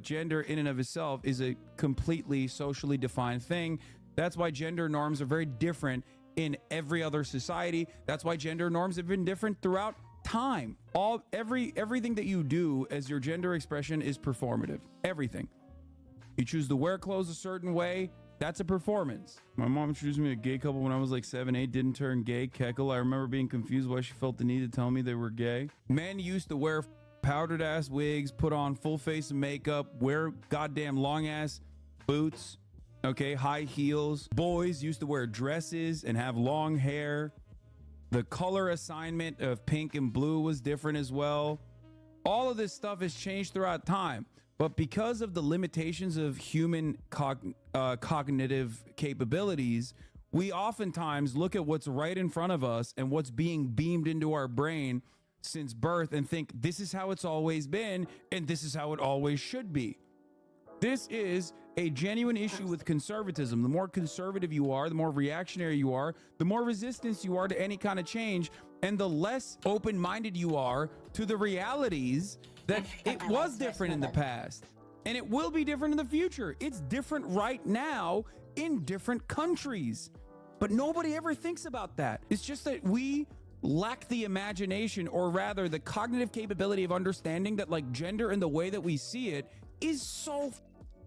gender in and of itself is a completely socially defined thing. That's why gender norms are very different in every other society. That's why gender norms have been different throughout time. Everything that you do as your gender expression is performative. Everything. You choose to wear clothes a certain way, that's a performance. My mom introduced me to a gay couple when I was like 7, 8, didn't turn gay. Keckle. I remember being confused why she felt the need to tell me they were gay. Men used to wear powdered ass wigs, put on full face of makeup, wear goddamn long ass boots, okay, high heels. Boys used to wear dresses and have long hair. The color assignment of pink and blue was different as well. All of this stuff has changed throughout time, but because of the limitations of human cognitive capabilities, we oftentimes look at what's right in front of us and what's being beamed into our brain since birth and think this is how it's always been and this is how it always should be. This is a genuine issue with conservatism. The more conservative you are, the more reactionary you are, the more resistance you are to any kind of change, and the less open-minded you are to the realities that it was different in the past and it will be different in the future. It's different right now in different countries, but nobody ever thinks about that. It's just that we lack the imagination, or rather the cognitive capability of understanding that like gender in the way that we see it is so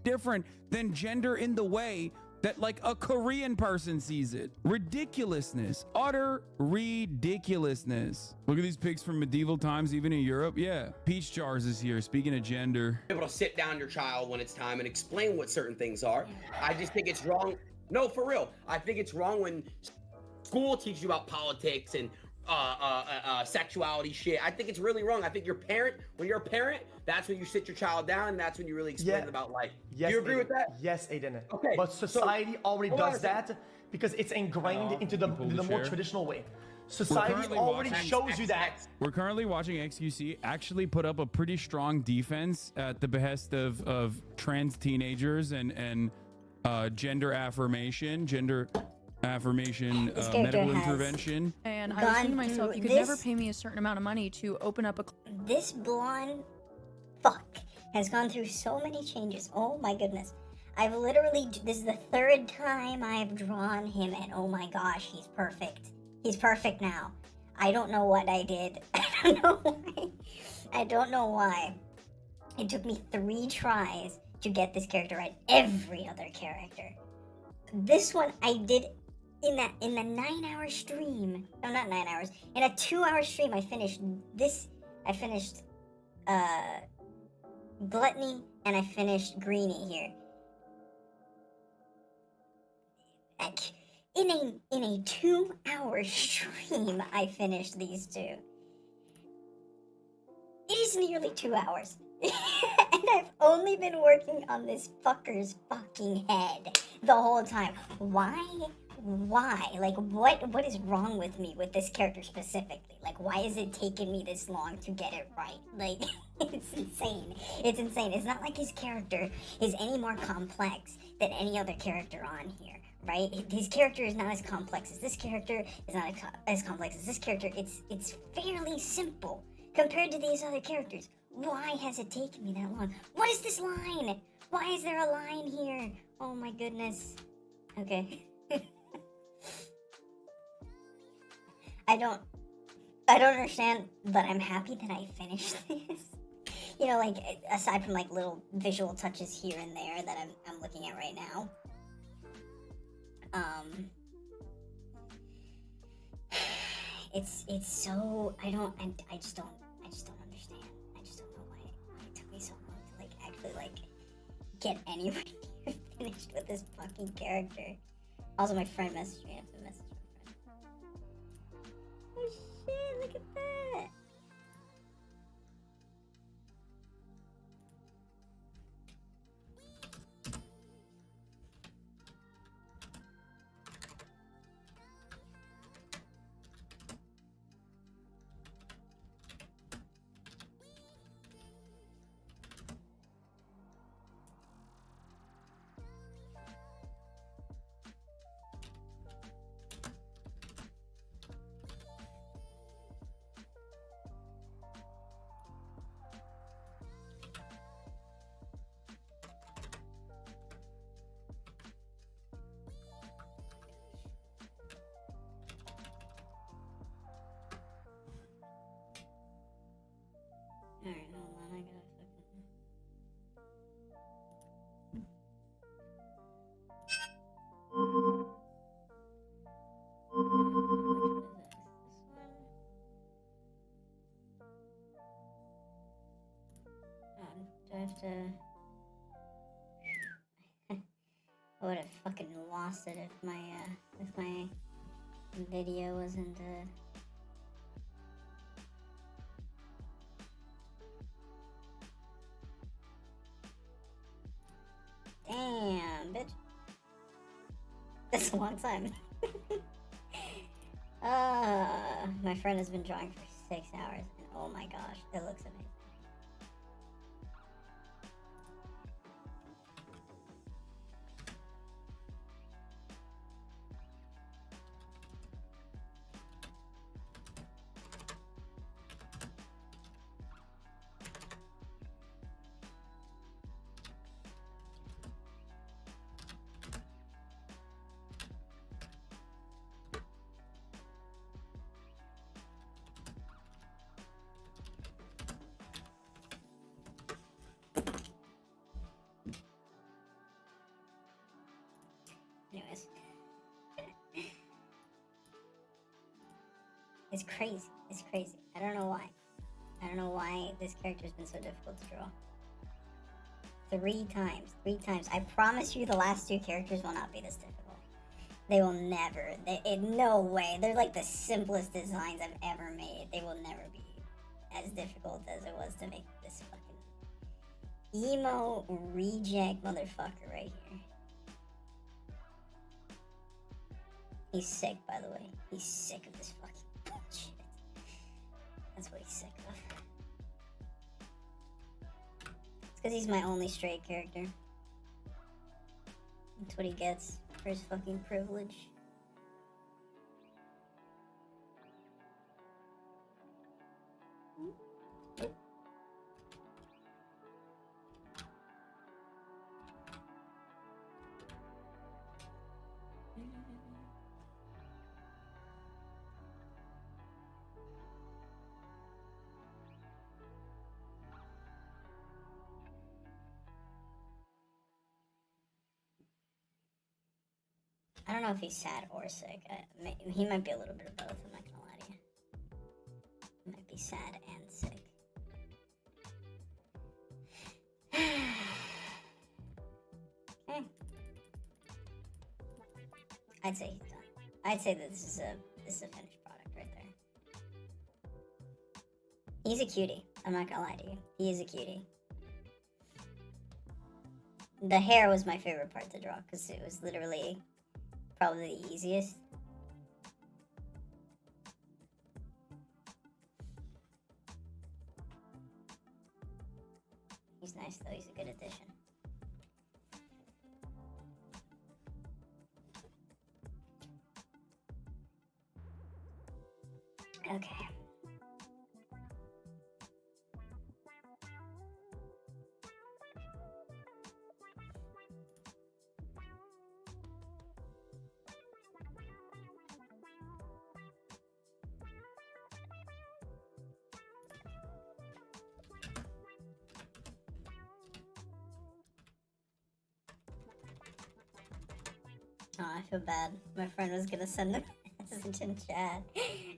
different than gender in the way that like a Korean person sees it. Ridiculousness, utter ridiculousness. Look at these pics from medieval times, even in Europe. Yeah, Peach Jars is here. Speaking of gender, Able to sit down your child when it's time and explain what certain things are. I just think it's wrong. No, for real. I think it's wrong when school teaches you about politics and sexuality shit. I think it's really wrong. I think when you're a parent, that's when you sit your child down and that's when you really explain about life. Yes, Do you agree Aiden. with that? Yes, Aiden. Okay, But society already hold on does a second. that because it's ingrained into the more share. traditional way. Society currently already watching shows you that. we're currently watching XQC actually put up a pretty strong defense at the behest of trans teenagers and gender affirmation, character medical has intervention. And I was thinking to myself, you could never pay me a certain amount of money to open up a. This blonde fuck has gone through so many changes. Oh my goodness. I've literally, this is the third time I've drawn him, and oh my gosh, he's perfect. He's perfect now. I don't know what I did. I don't know why. I don't know why. It took me 3 tries to get this character right. Every other character. This one I did in the 9-hour stream. No, not 9 hours. In a 2-hour stream, I finished this. I finished Gluttony, and I finished Greenie here. Like, in a 2-hour stream, I finished these 2. It is nearly 2 hours. And I've only been working on this fucker's fucking head the whole time. Why? Like, what is wrong with me with this character specifically? Like, why is it taking me this long to get it right? Like, it's insane. It's insane. It's not like his character is any more complex than any other character on here, right? His character is not as complex as this character. Is not as complex as this character. It's fairly simple compared to these other characters. Why has it taken me that long? What is this line? Why is there a line here? Oh my goodness. Okay. I don't understand, but I'm happy that I finished this. You know, like, aside from like little visual touches here and there that I'm looking at right now. It's so, I just don't understand. I just don't know why it took me so long to like actually like get anywhere near finished with this fucking character. Also, my friend messaged me. I have to message my friend. Oh shit, look at that. Alright, hold on, I gotta fucking... Which one is this? Do I have to... I would have fucking lost it if my video wasn't Damn, bitch. That's a long time. My friend has been drawing for 6 hours, and oh my gosh, it looks amazing. Anyways. It's crazy. It's crazy. I don't know why. I don't know why this character's been so difficult to draw. 3 times. 3 times. I promise you the last 2 characters will not be this difficult. They will never. In no way. They're like the simplest designs I've ever made. They will never be as difficult as it was to make this fucking emo reject motherfucker right here. He's sick, by the way. He's sick of this fucking bullshit. That's what he's sick of. It's because he's my only straight character. That's what he gets for his fucking privilege. I don't know if he's sad or sick. He might be a little bit of both, I'm not gonna lie to you. He might be sad and sick. Okay. I'd say he's done. I'd say that this is a finished product right there. He's a cutie. I'm not gonna lie to you. He is a cutie. The hair was my favorite part to draw because it was literally probably the easiest. He's nice though, he's a good addition. Okay. Oh, I feel bad. My friend was gonna send a message in chat,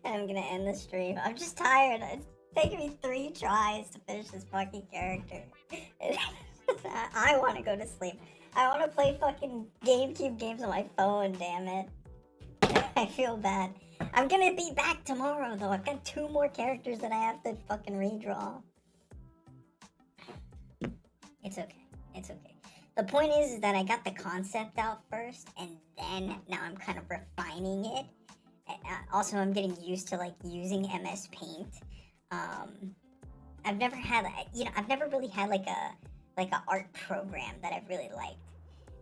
and I'm gonna end the stream. I'm just tired. It's taken me 3 tries to finish this fucking character. I want to go to sleep. I want to play fucking GameCube games on my phone, damn it. I feel bad. I'm gonna be back tomorrow, though. I've got 2 more characters that I have to fucking redraw. It's okay. It's okay. The point is that I got the concept out first, and then now I'm kind of refining it. And also, I'm getting used to like using MS Paint. I've never really had like a art program that I've really liked.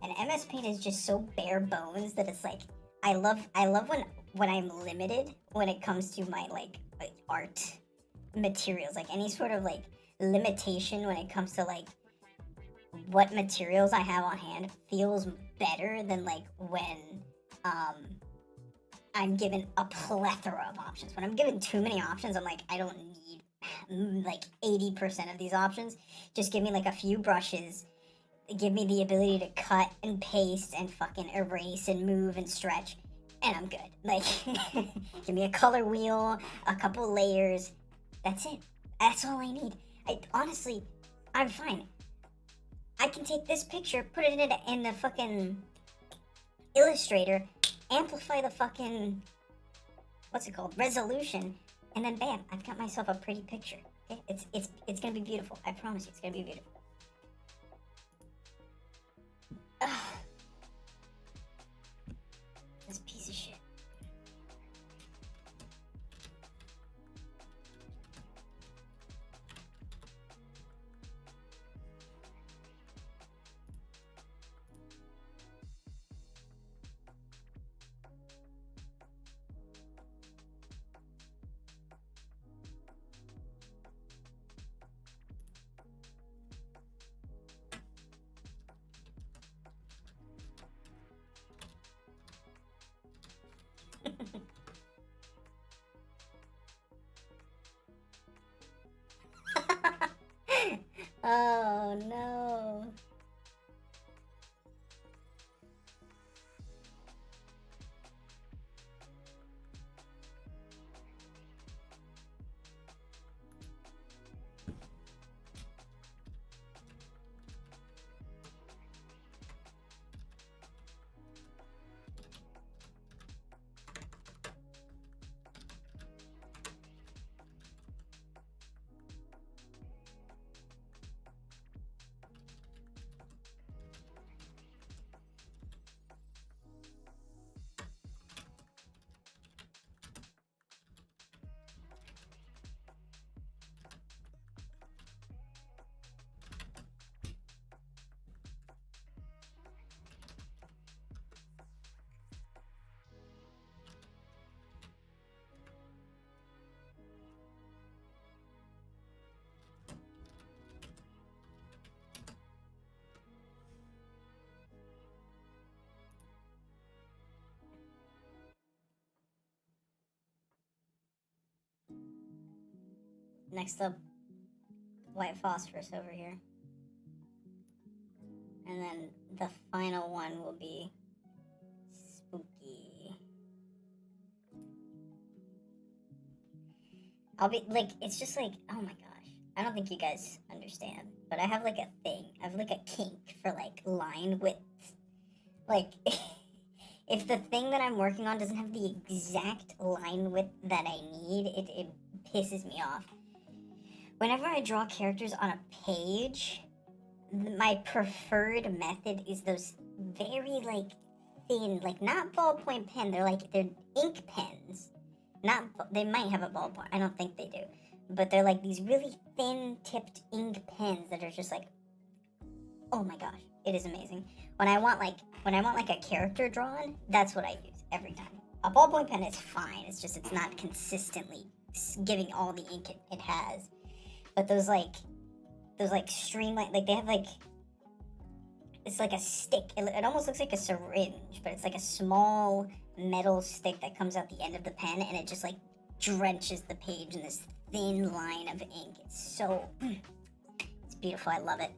And MS Paint is just so bare bones that it's like I love when I'm limited when it comes to my like art materials. Like any sort of like limitation when it comes to like what materials I have on hand feels better than like when I'm given a plethora of options. When I'm given too many options, I'm like, I don't need like 80% of these options. Just give me like a few brushes. Give me the ability to cut and paste and fucking erase and move and stretch, and I'm good. Like, give me a color wheel, a couple layers. That's it. That's all I need. Honestly, I'm fine. I can take this picture, put it in the fucking Illustrator, amplify the fucking what's it called, resolution, and then bam, I've got myself a pretty picture. Okay, it's gonna be beautiful. I promise you, it's gonna be beautiful. Ugh. This piece of shit. Oh no. Next up, white phosphorus over here. And then the final one will be spooky. I'll be like, it's just like, oh my gosh. I don't think you guys understand, but I have like a thing. I have like a kink for like line width. Like, if the thing that I'm working on doesn't have the exact line width that I need, it pisses me off. Whenever I draw characters on a page, my preferred method is those very, like, thin, like, not ballpoint pen, they're ink pens. They might have a ballpoint, I don't think they do. But they're like these really thin-tipped ink pens that are just like, oh my gosh, it is amazing. When I want a character drawn, that's what I use every time. A ballpoint pen is fine, it's just it's not consistently giving all the ink it has. But those streamline, like they have like, it's like a stick. It almost looks like a syringe, but it's like a small metal stick that comes out the end of the pen, and it just like drenches the page in this thin line of ink. It's so, it's beautiful. I love it.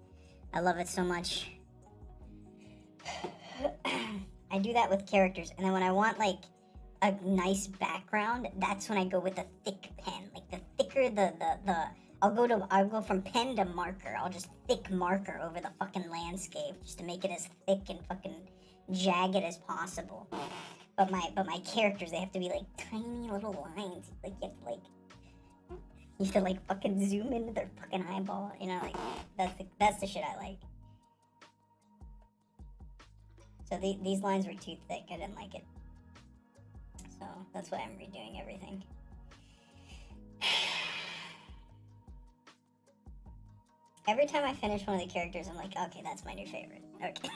I love it so much. I do that with characters, and then when I want like a nice background, that's when I go with a thick pen. Like the thicker I'll go from pen to marker. I'll just thick marker over the fucking landscape just to make it as thick and fucking jagged as possible. But my characters, they have to be like tiny little lines. Like you have to like fucking zoom into their fucking eyeball. You know, like that's the shit I like. So these lines were too thick. I didn't like it. So that's why I'm redoing everything. Every time I finish one of the characters, I'm like, okay, that's my new favorite. Okay.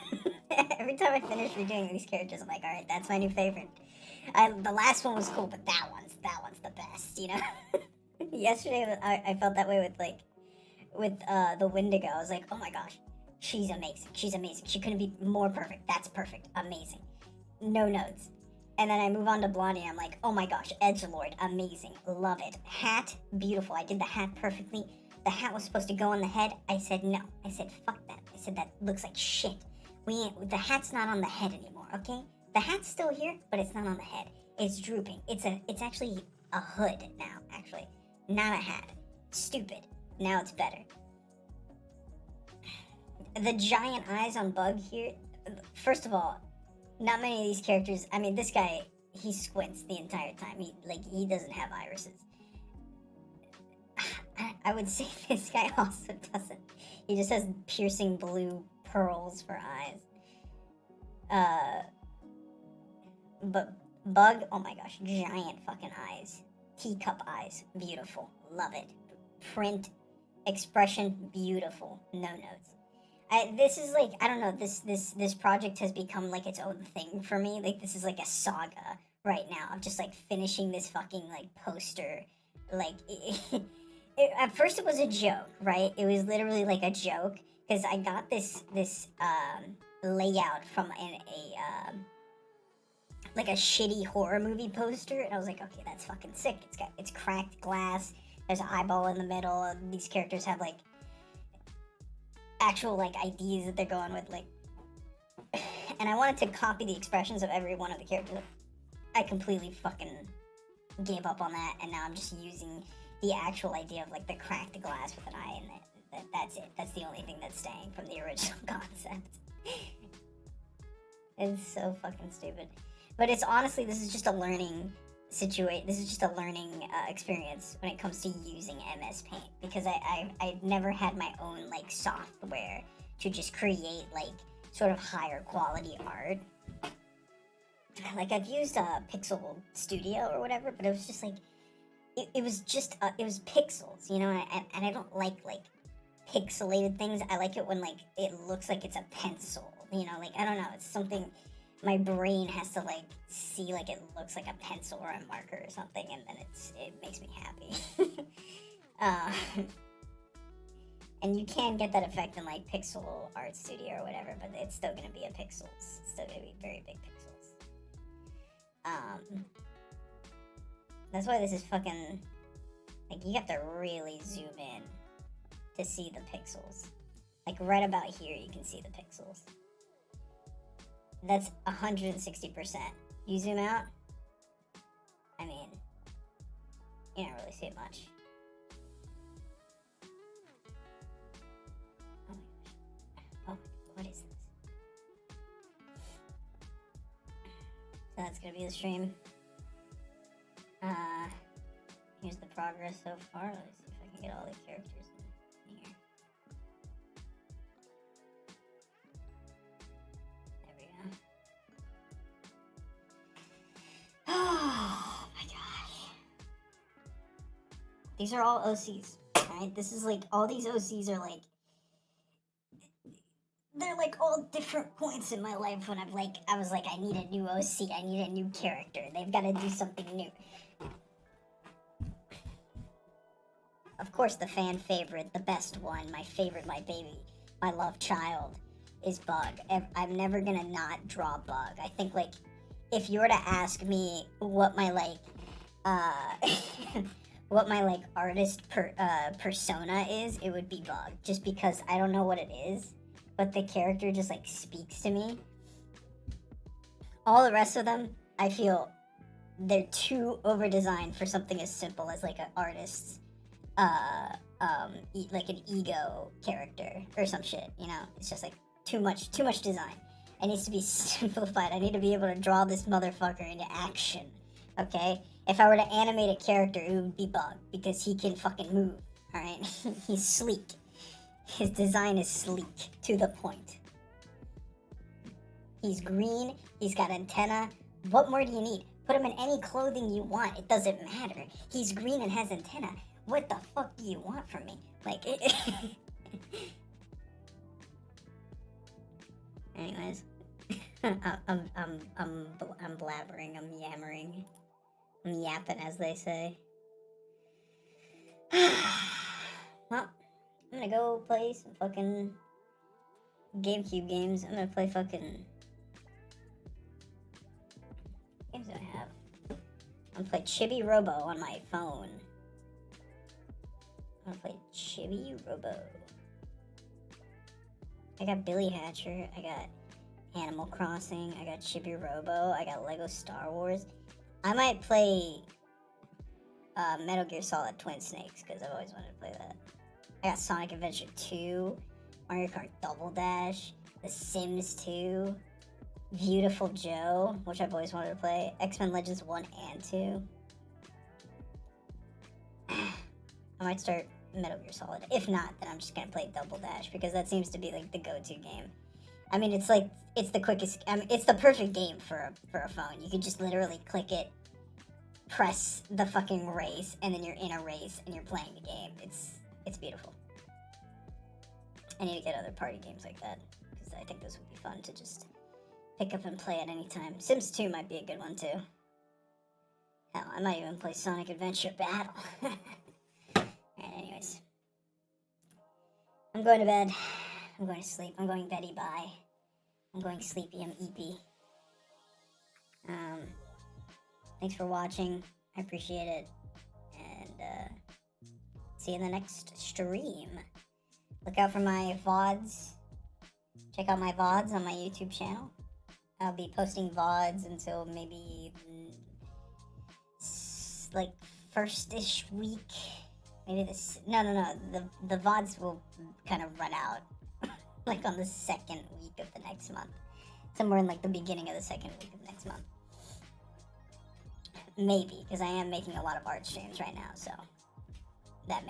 Every time I finish redoing these characters, I'm like, all right, that's my new favorite. The last one was cool, but that one's the best, you know? Yesterday, I felt that way with the Wendigo. I was like, oh my gosh, she's amazing. She's amazing. She couldn't be more perfect. That's perfect. Amazing. No notes. And then I move on to Blondie, and I'm like, oh my gosh, Edgelord, amazing. Love it. Hat, beautiful. I did the hat perfectly. The hat was supposed to go on the head. I said no. I said fuck that. I said that looks like shit. The hat's not on the head anymore, okay? The hat's still here, but it's not on the head. It's drooping. It's actually a hood now, actually. Not a hat. Stupid. Now it's better. The giant eyes on Bug here. First of all, not many of these characters, I mean, this guy, he squints the entire time. He doesn't have irises. I would say this guy also doesn't. He just has piercing blue pearls for eyes. But Bug, oh my gosh, giant fucking eyes. Teacup eyes, beautiful, love it. Print, expression, beautiful, no notes. This is like, I don't know, this project has become like its own thing for me. Like, this is like a saga right now. I'm just like finishing this fucking like poster. Like, at first it was a joke, right? It was literally like a joke because I got this layout from like a shitty horror movie poster, and I was like, okay, that's fucking sick. It's cracked glass. There's an eyeball in the middle. And these characters have like actual like IDs that they're going with, like, and I wanted to copy the expressions of every one of the characters. I completely fucking gave up on that, and now I'm just using the actual idea of like the cracked glass with an eye in it. That's it. That's the only thing that's staying from the original concept. It's so fucking stupid. But it's honestly, this is just a learning this is just a learning experience when it comes to using MS Paint, because I never had my own like software to just create like sort of higher quality art. Like, I've used Pixel Studio or whatever, but it was just like it was just it was pixels, you know, and I don't like pixelated things. I like it when like it looks like it's a pencil, you know, like, I don't know, it's something my brain has to like see, like it looks like a pencil or a marker or something, and then it makes me happy. And you can get that effect in like Pixel Art Studio or whatever, but it's still gonna be pixels. It's still gonna be very big pixels. That's why this is fucking, like, you have to really zoom in to see the pixels. Like, right about here you can see the pixels. That's 160%. You zoom out, I mean, you don't really see much. Oh my gosh. Oh, what is this? So that's gonna be the stream. Here's the progress so far. Let's see if I can get all the characters in here. There we go. Oh my gosh. These are all OCs, right? This is like, all these OCs are like, they're like all different points in my life when I was like, I need a new OC, I need a new character. They've got to do something new. Of course, the fan favorite, the best one, my favorite, my baby, my love child, is Bug. I'm never gonna not draw Bug. I think, like, if you were to ask me what my what my like artist persona is, it would be Bug. Just because I don't know what it is, but the character just like speaks to me. All the rest of them, I feel they're too over designed for something as simple as like an artist's like an ego character or some shit, you know? It's just like too much design. It needs to be simplified. I need to be able to draw this motherfucker into action, okay? If I were to animate a character, it would be Bug, because he can fucking move, alright? He's sleek. His design is sleek, to the point. He's green, he's got antenna. What more do you need? Put him in any clothing you want, it doesn't matter. He's green and has antenna. What the fuck do you want from me? Like, anyways, I'm blabbering, I'm yammering, I'm yapping, as they say. Well, I'm gonna go play some fucking GameCube games. I'm gonna play fucking games do I have? I'm gonna play Chibi Robo on my phone. I'm gonna play Chibi Robo. I got Billy Hatcher, I got Animal Crossing, I got Chibi Robo, I got Lego Star Wars. I might play Metal Gear Solid Twin Snakes, because I've always wanted to play that. I got Sonic Adventure 2, Mario Kart Double Dash, The Sims 2. Beautiful Joe, which I've always wanted to play. X-Men Legends 1 and 2. I might start Metal Gear Solid. If not, then I'm just gonna play Double Dash because that seems to be like the go-to game. I mean, it's like it's the quickest. I mean, it's the perfect game for a phone. You could just literally click it, press the fucking race, and then you're in a race and you're playing the game. It's beautiful. I need to get other party games like that because I think those would be fun to just pick up and play at any time. Sims 2 might be a good one too. Hell, I might even play Sonic Adventure Battle. Alright, anyways. I'm going to bed. I'm going to sleep. I'm going Betty bye. I'm going sleepy. I'm eepy. Thanks for watching. I appreciate it. And see you in the next stream. Look out for my VODs. Check out my VODs on my YouTube channel. I'll be posting VODs until maybe like first-ish week. Maybe this. No. The VODs will kind of run out like on the second week of the next month. Somewhere in like the beginning of the second week of next month. Maybe, because I am making a lot of art streams right now, so that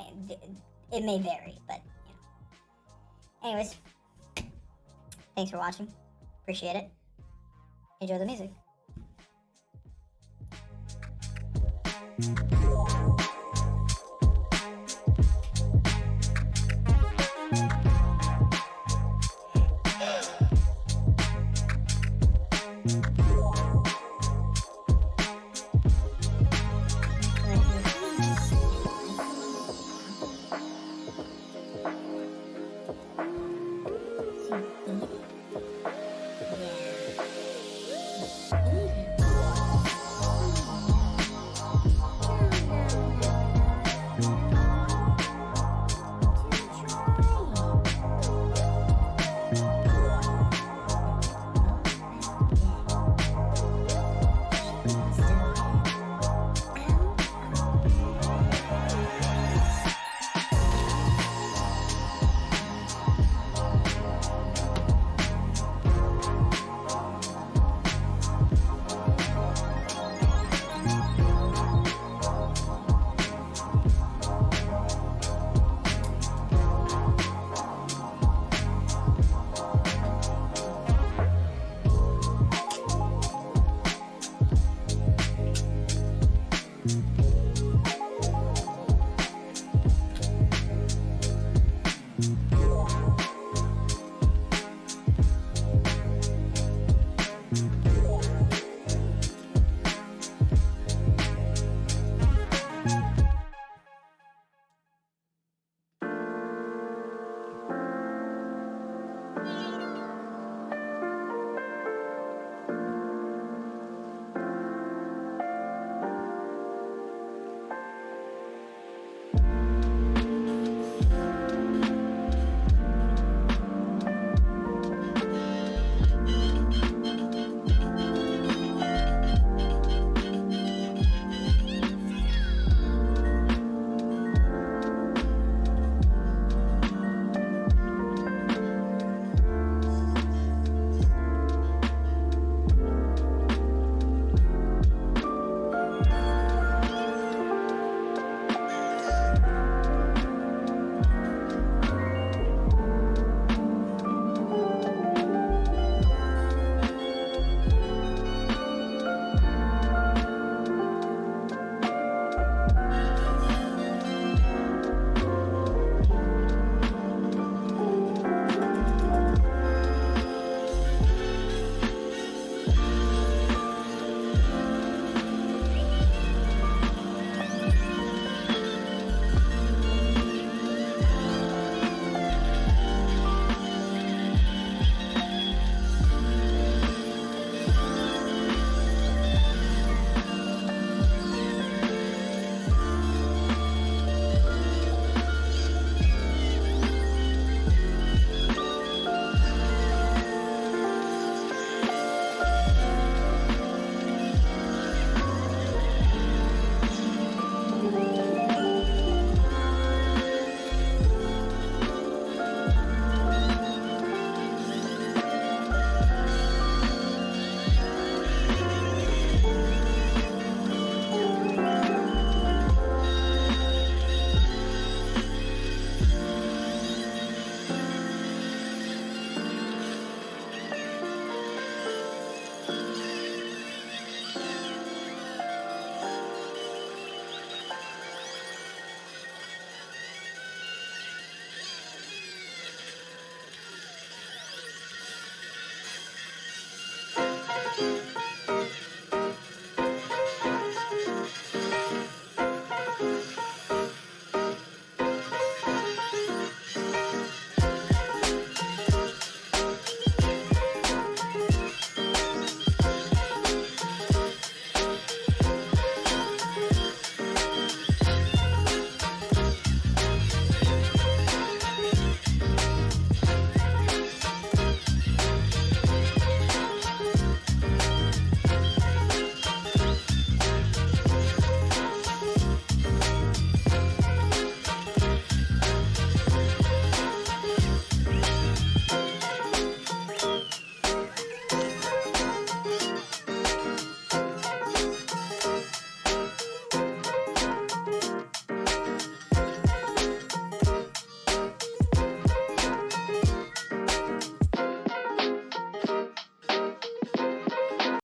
it may vary, but you know. Anyways, thanks for watching. Appreciate it. Enjoy the music.